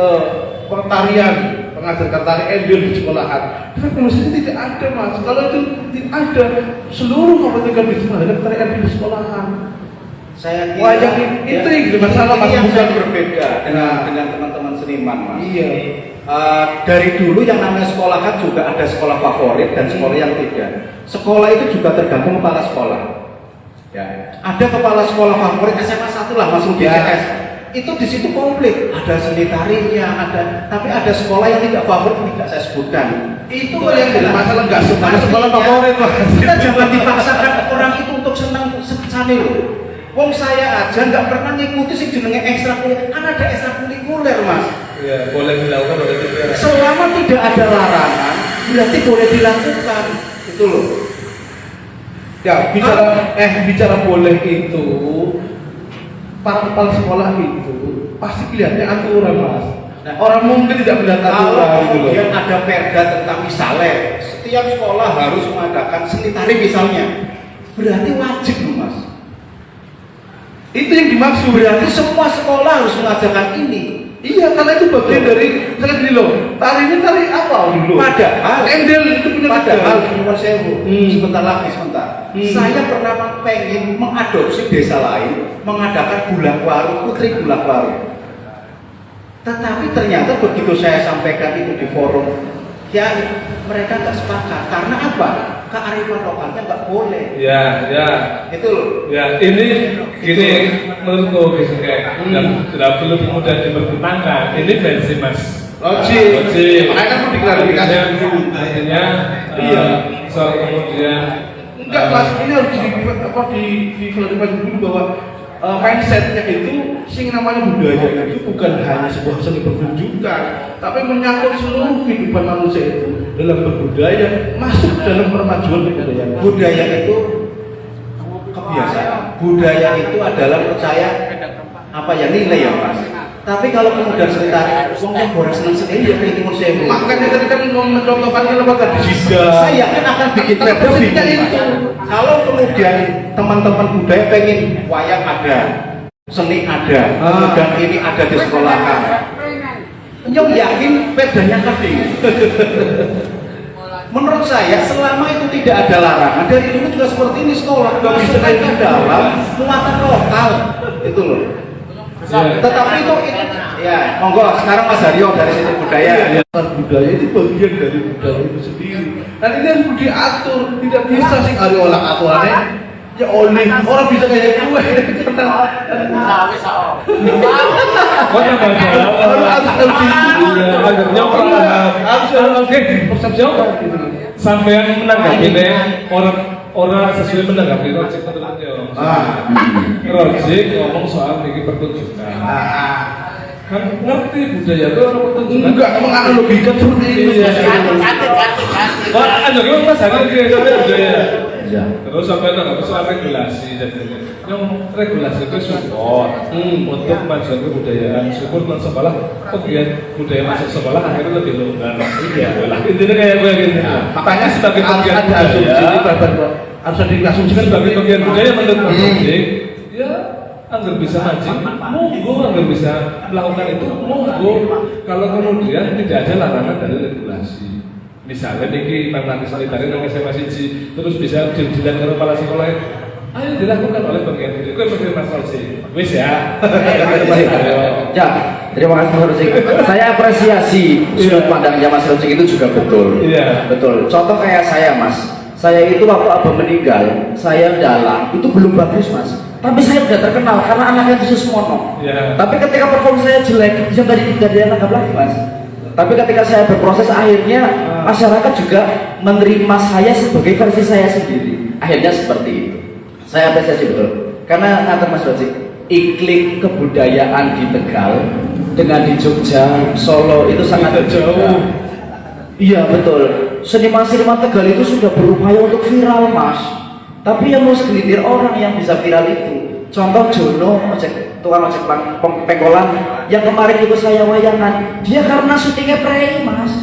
S2: pertarian, mengajarkan tari endel di sekolahan. Regulasi itu tidak ada Mas. Kalau itu tidak ada, seluruh kabupaten bisa menghadapi tari endel di sekolahan.
S4: Saya kira
S2: itu yang jadi masalah Mas,
S4: yang bukan berbeda dengan teman-teman seniman Mas.
S2: Iya.
S4: Dari dulu yang namanya sekolah kan juga ada sekolah favorit dan sekolah yang tidak. Sekolah itu juga tergantung kepala sekolah. Ya, ada kepala sekolah favorit SMA 1 lah masuk di
S2: Ya.
S4: CS. Itu di situ komplit, ada seni tarinya, tapi ada sekolah yang tidak favorit tidak saya sebutkan. Itu yang jelas.
S2: Masalah nggak suka
S4: Artinya,
S2: sekolah favorit, Mas.
S4: kita jangan dipaksakan orang itu untuk senang sekali loh. Wong saya aja nggak pernah ngikuti sih jenenge ekstrakurikuler, kan ada ekstrakurikuler Mas.
S6: Ya, boleh dilakukan oleh DPR.
S4: Selama tidak ada larangan, berarti boleh dilakukan, itu loh.
S2: Ya, bicara boleh itu, para kepala sekolah itu pasti kelihatannya aturan, Mas.
S4: Nah,
S2: orang mungkin tidak melihat
S4: Kalau
S2: aturan gitu loh.
S4: kemudian ada perda tentang misalnya setiap sekolah harus mengadakan seni tari misalnya, berarti wajib loh Mas.
S2: Itu yang dimaksud.
S4: Berarti semua sekolah harus mengajarkan ini.
S2: Iya, karena itu bagian dari saya gini loh. Tari ini tari apa dulu?
S4: Padahal
S2: Endel itu punya
S4: Padahal
S2: tiga.
S4: Nyuwun Sewu, sebentar lagi sebentar. Saya pernah pengen mengadopsi desa lain, mengadakan Bulak Waru, Putri Bulak Waru. Tetapi ternyata begitu saya sampaikan itu di forum, ya mereka nggak sepakat. Karena apa? Kearifan lokalnya nggak boleh.
S6: Ya, ya.
S4: Itu loh.
S6: Ya, ini gini menurutku kayak tidak perlu kemudian dipertentangkan. Ini versi Mas.
S2: Logik. Makanya kan mau diklarifikasi.
S6: Artinya,
S2: Iya.
S6: soal kemudian
S2: Enggak, Mas, ini harus diklarifikasi dulu bahwa mindsetnya itu sing namanya budaya itu bukan hanya sebuah seni pertunjukan, tapi menyangkut seluruh kehidupan manusia itu dalam berbudaya, masuk dalam permajuan kebudayaan.
S4: Budaya itu kebiasaan. Budaya itu adalah percaya apa ya nilai ya Mas. Tapi kalau kemudian sebentar, wong yang boros seneng sendiri ya kayak Nyuwun Sewu.
S2: Makanya tadi kan mau mencontohkannya lembaga digital.
S4: Saya yakin akan bikin revolusinya itu. Kalau kemudian teman-teman budaya pengen wayang ada, seni ada, dan ini ada di sekolahan. Yang yakin pedanya gede. Menurut saya selama itu tidak ada larangan, dari dulu juga seperti ini sekolah masukkan ke dalam muatan lokal itu loh. Tetapi itu ya monggo sekarang Mas Haryo dari sisi budaya.
S2: Budaya itu bagian dari budaya itu sendiri. Dan ini harus diatur, tidak bisa sih hari olah aturannya. Ya oleh orang bisa kayak gue karena
S6: persepsi sampai menanggapi ini orang sesuai menanggapi Rojik menurutnya. Rojik ngomong soal bikin pertunjukan. Kan ngerti budaya itu orang pertunjukan.
S2: enggak menganalogikan seperti ini.
S6: Wah, ada gimana Mas Hari budaya.
S5: Ya.
S6: Terus sampai nggak soal regulasi jadinya. Yang regulasi itu support untuk kemajuan kebudayaan. Support non sekolah, kemudian budaya masuk sekolah akhirnya lebih longgar. Iya. Intinya kayak gue gitu. Makanya sebagai bagian budaya,
S2: harus diasumsikan
S6: sebagai bagian budaya menurut Rojik, ya agar bisa mancing, monggo agar bisa melakukan itu, monggo. Kalau kemudian tidak ada larangan dari regulasi. Misalnya niki nanti sanitari nang SMA siji terus bisa didilan ke kepala sekolah, ayo dilakukan oleh bagian itu. Itu bagian Mas Rojik. Wis ya.
S8: Ya, terima kasih Mas Rojik. Saya apresiasi sudut pandangnya Mas Rojik itu juga betul.
S6: Iya.
S8: Betul. Contoh kayak saya Mas, saya itu waktu abah meninggal, saya dalang itu belum bagus Mas. Tapi saya sudah terkenal karena anaknya khusus mono.
S6: Iya.
S8: Tapi ketika perform saya jelek, bisa tadi tidak dianggap lagi Mas. Tapi ketika saya berproses akhirnya masyarakat juga menerima saya sebagai versi saya sendiri. Akhirnya seperti itu. Saya apresiasi betul. Karena kata Mas Rojik, iklim kebudayaan di Tegal dengan di Jogja, Solo itu sangat jauh. Iya betul. Seniman-seniman Tegal itu sudah berupaya untuk viral Mas. Tapi yang mau segelintir orang yang bisa viral itu. Contoh Jono, tukang ojek pengkolan yang kemarin ikut saya wayangan, dia karena syutingnya prei Mas.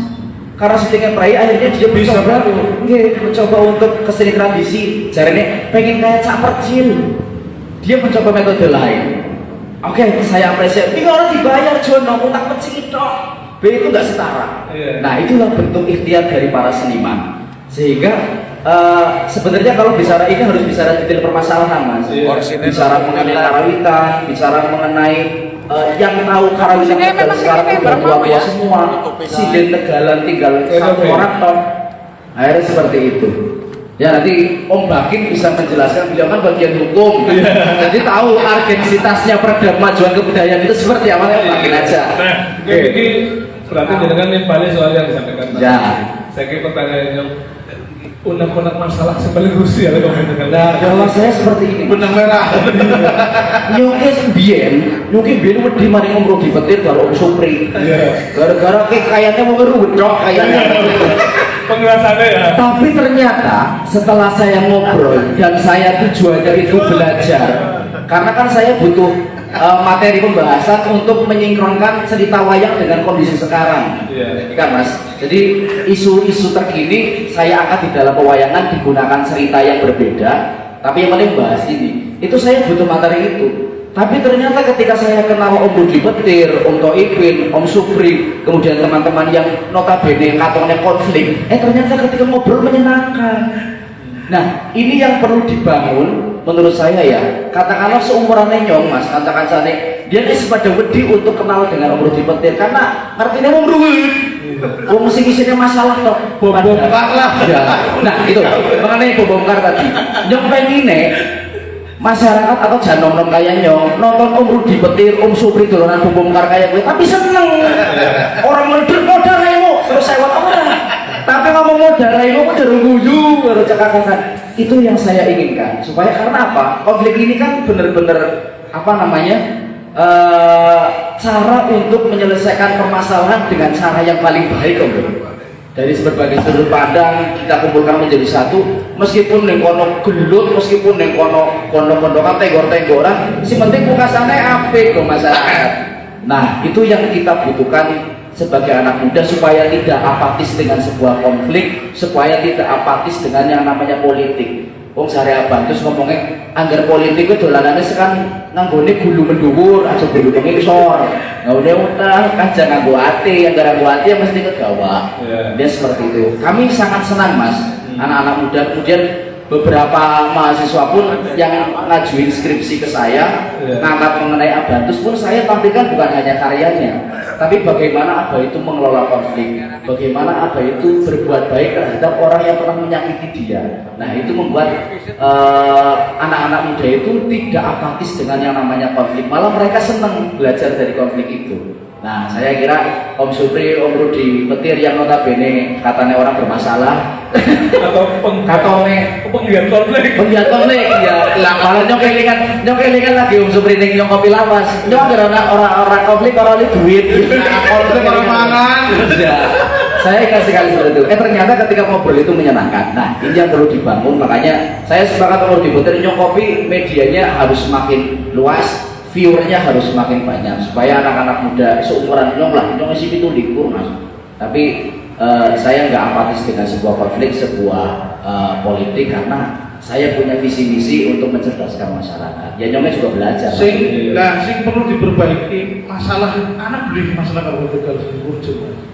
S8: Karena syutingnya prei akhirnya dia mencoba untuk keseni tradisi. Jarene pengen kayak Cak Percil. Dia mencoba metode lain. Oke, saya apresiasi. Ini orang dibayar Jono, utang kecil itu. B itu nggak setara. Nah itulah bentuk ikhtiar dari para seniman. Sehingga sebenarnya kalau bicara ini harus bicara detail permasalahan Mas. Bicara mengenai karawitan, bicara mengenai yang tahu karawitan Tegal sekarang udah tua-tua semua. Sinden Tegalan tinggal satu orang toh. Akhirnya seperti itu. Ya nanti Om Bakin bisa menjelaskan, beliau kan bagian hukum, jadi tahu urgensitasnya perda kemajuan kebudayaan itu seperti apa. Om Bakin aja.
S6: Nah, ini berarti jenengan nimpali soal yang disampaikan.
S8: Ya.
S6: Saya kira pertanyaannya unek-unek masalah sebaliknya Rusia kalau dengan.
S8: Nah, kalau saya seperti ini.
S2: Benang merah.
S8: Nyuki bien wedi maring Om Rudi Petir kalau Om Supri.
S6: Iya.
S8: Gara-gara kayaknya mau ngerudok kayaknya.
S6: Penjelasannya ya.
S8: Tapi ternyata setelah saya ngobrol dan saya tujuannya itu belajar, karena kan saya butuh materi pembahasan untuk menyingkronkan cerita wayang dengan kondisi sekarang.
S6: Iya.
S8: Kan Mas. Jadi isu-isu terkini saya angkat di dalam pewayangan digunakan cerita yang berbeda, tapi yang penting bahas ini. Itu saya butuh materi itu. Tapi ternyata ketika saya kenal Om Rudi Petir, Om Toibin, Om Supri, kemudian teman-teman yang notabene katongnya konflik, ternyata ketika ngobrol menyenangkan. Nah, ini yang perlu dibangun menurut saya ya. Katakanlah seumurannya Nyong Mas, kanca-kancane, dia ini pada wedi untuk kenal dengan Om Rudi Petir karena artinya Om Rudi. Om sing isine masalah tok,
S2: Bongkar lah.
S8: Ya. Nah, itu mengenai bongkar tadi. Nyong pengine masyarakat atau janom-nom kayak Nyong nonton Om Rudi Petir, Om Supri dolanan bongkar kayak gue, tapi seneng. Orang meledak modal remo terus sewot orang. Tapi ngomong modal remo udah guyu baru cekakan. Itu yang saya inginkan. Supaya karena apa? Konflik ini kan bener-bener apa namanya? Cara untuk menyelesaikan permasalahan dengan cara yang paling baik, Om. Dari berbagai sudut pandang kita kumpulkan menjadi satu, meskipun neng kono gelut, meskipun neng kono kondo-kondokan tenggor-tenggoran, si penting pukasannya apik ke masyarakat. Nah, itu yang kita butuhkan sebagai anak muda supaya tidak apatis dengan sebuah konflik, supaya tidak apatis dengan yang namanya politik. Wong sare abang terus ngomongnya anggar politik itu dolanane sekan nanggone gulu menduwur aja gulu mengisor. Ngaune utang kaja nganggo ati, anggar nganggo ati mesti kegawa. Dia seperti itu. Kami sangat senang Mas, anak-anak muda. Kemudian beberapa mahasiswa pun yang ngajuin skripsi ke saya, ngangkat mengenai Abantus pun saya tampilkan bukan hanya karyanya, tapi bagaimana Aba itu mengelola konflik, bagaimana Aba itu berbuat baik terhadap orang yang pernah menyakiti dia. Nah, itu membuat anak-anak muda itu tidak apatis dengan yang namanya konflik, malah mereka senang belajar dari konflik itu. Nah, saya kira Om Supri, Om Rudi Petir yang notabene katanya orang bermasalah
S6: Atau penggiat konflik.
S8: Penggiat konflik ya. Lah malah nyokelingan lagi Om Supri ning nyong kopi lawas. Nyok orang konflik orang ini duit.
S2: Konflik orang mangan.
S8: Ya. Saya ingat sekali seperti itu. Ternyata ketika ngobrol itu menyenangkan. Nah, ini yang perlu dibangun. Makanya saya sepakat Om Rudi Petir, nyong kopi medianya harus semakin luas, viewernya harus semakin banyak supaya anak-anak muda seumuran Nyong lah, Nyong isi itu likur Mas. Tapi saya nggak apatis dengan sebuah konflik, sebuah politik karena saya punya visi misi untuk mencerdaskan masyarakat. Ya Nyongnya juga belajar.
S2: Sing perlu diperbaiki masalah anak beli masalah kalau tegal urgent.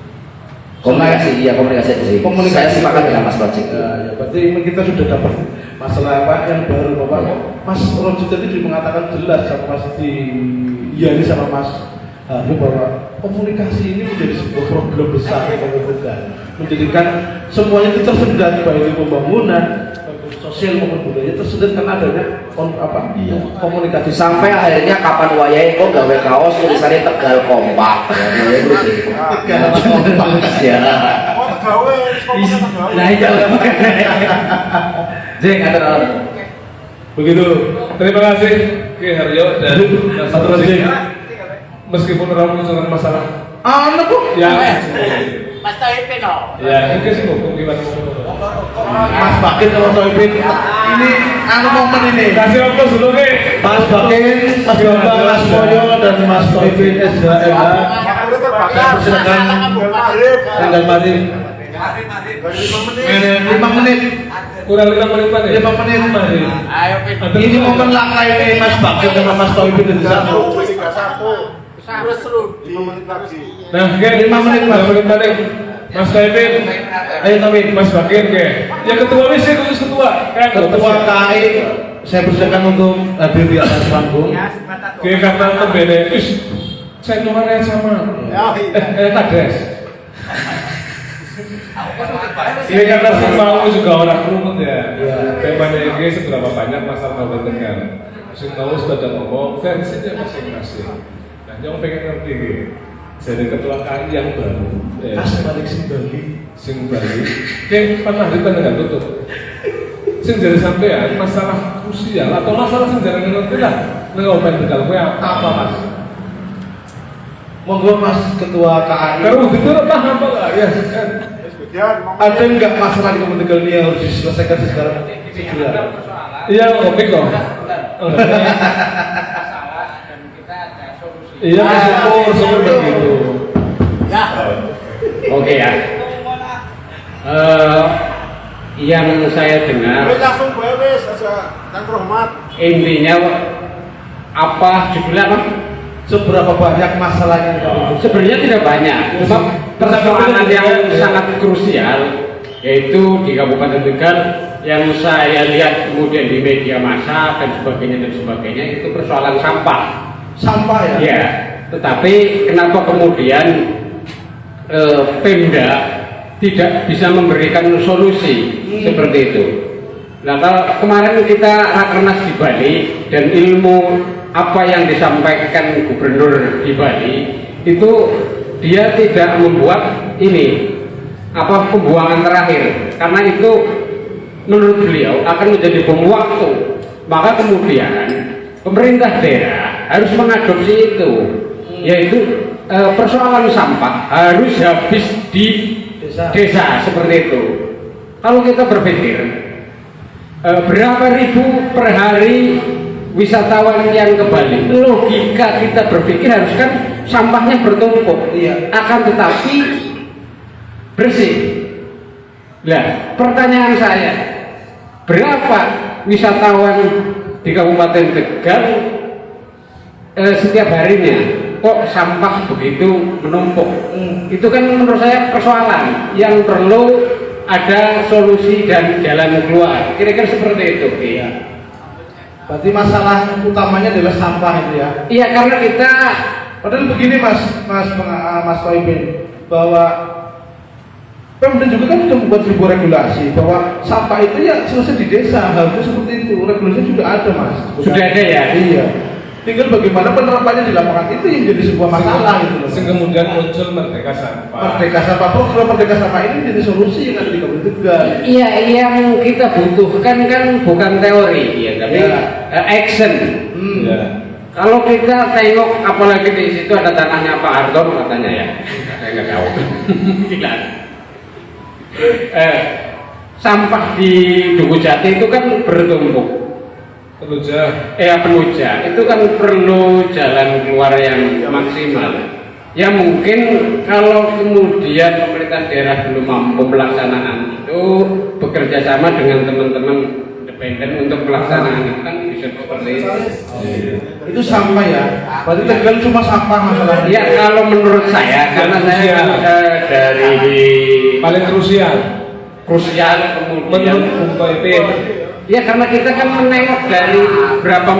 S8: Komunikasi, iya komunikasi sih. Saya sepakat dengan Mas Project.
S2: Ya, berarti kita sudah dapat masalah apa yang baru Bapak. Mas Roji tadi mengatakan jelas sama Mas Iyani sama Mas Haryo bahwa komunikasi ini menjadi sebuah problem besar menjadikan semuanya itu tersendat, baik itu pembangunan, sosial maupun budaya tersendat karena adanya komunikasi.
S8: Sampai akhirnya kapan wayahe kok gawe kaos tulisannya Tegal Kompak. Ya. Nah itu.
S6: Begitu. Terima kasih Ki Haryo dan Mas Roji. Meskipun orang menunjukkan masalah.
S2: Anak kok?
S6: Ya.
S3: Mas Taipin no.
S6: Ya, ini sih hukum gimana?
S2: Mas Bakin sama Toibin ini momen ini.
S6: Kasih apa dulu Ki?
S2: Mas Bakin, Mas Bambang, Mas Moyo dan Mas Toibin SHMH. Persilakan tanggal mari. 5 menit.
S6: Kurang 5 menit Pak.
S2: 5 menit.
S3: Ayo Pin.
S2: Ini momen langka ini Mas Bakin sama Mas Toibin dari satu.
S3: Seru 5 menit lagi.
S6: Nah, Ki
S2: 5 menit, Mas.
S6: 5 menit balik. Mas Taibin.
S2: Ayo Toibin.
S6: Mas Bakin Ki. Yang ketua wis khusus ketua.
S2: Ketua KAI saya persilakan untuk hadir di atas panggung.
S6: Ki karena tembene wis saya nomornya sama. Kades. Ini karena si mau juga orang runut ya. Temanya ini seberapa banyak masalah Kabupaten Tegal. Si mau sudah ngomong versinya masing-masing. Nah, yang pengen ngerti gitu. Jadi ketua KAI yang baru.
S2: balik
S6: Sing Bali. Yang pernah dengan tutup. Sing jadi sampean masalah krusial atau masalah sing jarang ngerti lah. Nek Kabupaten Tegal kowe apa Mas?
S2: Monggo Mas Ketua KAI.
S6: Kalau itu paham apa enggak ya? Kan.
S2: Ada nggak masalah di Kabupaten Tegal ini yang harus diselesaikan segera?
S6: Iya, oke kok. Iya, syukur begitu.
S9: Oke ya. Yang saya dengar
S7: Langsung beres aja, dan rahmat.
S9: intinya apa judulnya apa?
S2: Seberapa banyak masalahnya?
S9: Sebenarnya tidak banyak, cuma persoalan yang sangat krusial yaitu di Kabupaten Tegal yang saya lihat kemudian di media massa dan sebagainya itu persoalan sampah.
S2: Sampah ya?
S9: Ya, tetapi kenapa kemudian Pemda tidak bisa memberikan solusi seperti itu? Nah, kalau kemarin kita rakernas di Bali dan ilmu apa yang disampaikan Gubernur di Bali itu dia tidak membuat ini apa pembuangan terakhir karena itu menurut beliau akan menjadi bom waktu. Maka kemudian pemerintah daerah harus mengadopsi itu, yaitu persoalan sampah harus habis di desa seperti itu. Kalau kita berpikir berapa ribu per hari wisatawan yang ke Bali, logika kita berpikir harus kan sampahnya bertumpuk, akan tetapi bersih. Nah, pertanyaan saya, berapa wisatawan di Kabupaten Tegal setiap harinya kok sampah begitu menumpuk? Itu kan menurut saya persoalan yang perlu ada solusi dan jalan keluar. Kira-kira seperti itu. Iya.
S2: Berarti masalah utamanya adalah sampah itu ya?
S9: Iya, karena kita
S2: padahal begini Mas Toibin, bahwa Pemda juga kan sudah membuat sebuah regulasi bahwa sampah itu ya selesai di desa, harusnya seperti itu. Regulasinya sudah ada Mas.
S9: Sudah ada ya?
S2: Iya. Tinggal bagaimana penerapannya di lapangan itu yang jadi sebuah masalah gitu loh.
S6: Kemudian muncul Merdeka Sampah.
S2: Merdeka Sampah, program Merdeka Sampah ini jadi solusi yang ada di Kabupaten Tegal.
S9: Iya, yang kita butuhkan kan bukan teori ya, tapi action.
S6: Ya.
S9: Kalau kita tengok, apalagi di situ ada tanahnya Pak Harto katanya ya, saya nggak tahu. Gila. Sampah di Duku Jati itu kan bertumpuk. Penuja itu kan perlu jalan keluar yang maksimal. Ya mungkin kalau kemudian pemerintah daerah belum mampu pelaksanaan itu, bekerja sama dengan teman-teman independen untuk pelaksanaan itu kan bisa seperti itu.
S2: Itu sampah ya? Berarti Tegal cuma sampah masalahnya?
S9: Ya kalau menurut saya, karena saya dari
S6: paling krusial
S9: kemudian
S6: menurut
S9: ya karena kita kan menengok dari berapa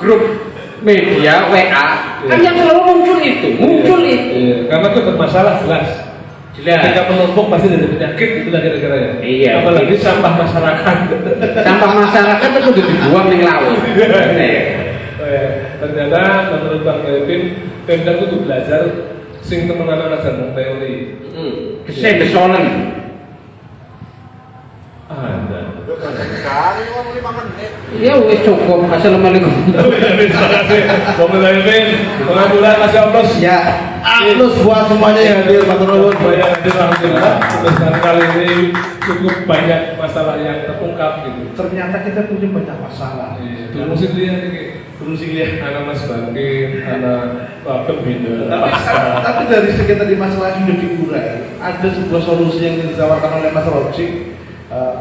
S9: grup media WA kan yang selalu muncul itu.
S6: Karena itu bermasalah jelas. Ketika menumpuk pasti dari penyakit itulah kira-kira ya.
S9: Iya.
S6: Apalagi sampah masyarakat.
S9: Sampah masyarakat itu udah dibuang di laut.
S6: Ternyata menurut Bang Kevin, Pemda itu belajar sing temenan anak dan teori.
S9: Saya besolen.
S6: Ada.
S9: Ya wes cukup. Assalamualaikum.
S6: Terima kasih. Bang Kevin, alhamdulillah masih aplaus.
S2: Ya, aplaus buat semuanya yang hadir, matur nuwun.
S6: Banyak hadir alhamdulillah. Sampai kali ini cukup banyak masalah yang terungkap gitu.
S2: Ternyata kita punya banyak masalah.
S6: Dulu sih lihat ini. Anak Mas Bangkit, anak Pak Pembina.
S2: Tapi dari sekian tadi masalah yang sudah diurai, ada sebuah solusi yang ditawarkan oleh Mas Roji,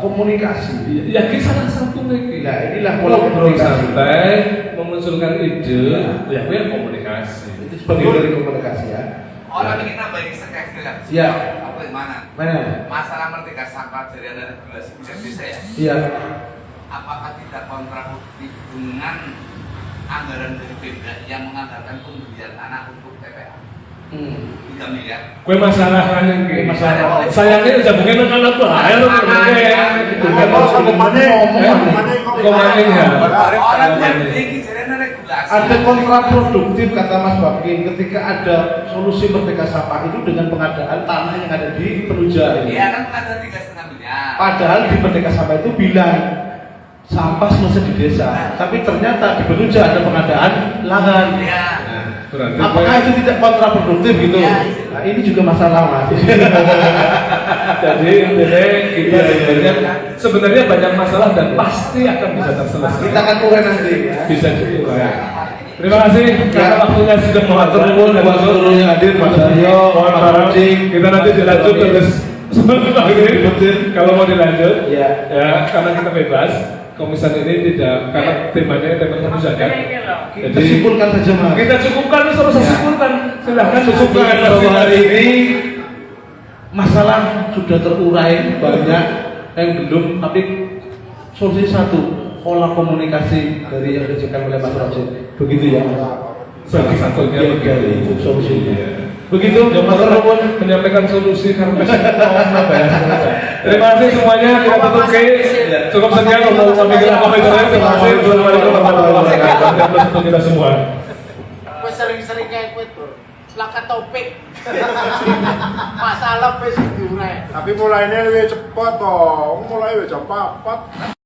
S2: komunikasi.
S6: Ya, salah satu lagi.
S2: Nah, inilah pola
S6: ngobrol
S2: komunikasi.
S6: santai, memunculkan ide, ya komunikasi.
S2: Itu sebagai dari komunikasi ya.
S3: Orang ini nambahin sekali kan?
S2: Iya.
S3: Apa yang mana?
S2: Mana?
S3: Masalah Merdeka Sampah dari ada regulasi punya desa ya?
S2: Iya.
S3: Apakah tidak kontraproduktif dengan anggaran dari Pemda yang menganggarkan pembelian tanah untuk TPA?
S6: Kue masalah kan yang kayak
S2: Masalah.
S6: sayangnya udah bukan anak apa ayo lo kemarin ya
S2: Ada kontraproduktif kata Mas Bakin ketika ada solusi Merdeka Sapa itu dengan pengadaan tanah yang ada di Peruja ini.
S3: Iya kan ada 3,5 miliar.
S2: Padahal di Merdeka Sapa itu bilang sampah selesai di desa, tapi ternyata di Peruja ada pengadaan lahan.
S3: Iya.
S6: berarti
S2: Apakah itu tidak kontraproduktif gitu? Nah, ini juga masalah Mas.
S6: jadi intinya kita sebenarnya banyak masalah dan pasti akan bisa terselesaikan.
S2: Kita akan mulai nanti. Ya.
S6: Bisa diurai. Terima kasih karena waktunya sudah
S2: Matur nuwun buat seluruhnya hadir Mas Aryo,
S6: Mohon maaf, kita nanti dilanjut terus kalau mau dilanjut
S2: Ya.
S6: ya karena kita bebas komisan ini tidak karena temanya tema satu saja.
S2: Kita simpulkan saja Mas.
S6: Kita cukupkan terus simpulkan. Silahkan cukupkan
S2: Bahwa hari ini masalah sudah terurai banyak yang belum, tapi solusi satu, pola komunikasi dari yang dijelaskan oleh Mas Rosid. Begitu ya.
S6: Salah satunya
S2: begitu itu solusinya.
S6: Iya.
S2: Begitu, Mas Rosid
S6: menyampaikan solusi karena terima kasih semuanya kita tutup cukup sekian untuk sampai kita terima kasih Assalamualaikum warahmatullahi wabarakatuh untuk kita semua.
S3: Gue sering-sering kayak gue tuh laka topik. Masalah wis diurai.
S7: Tapi mulainya lebih cepat toh, mulai jam 4.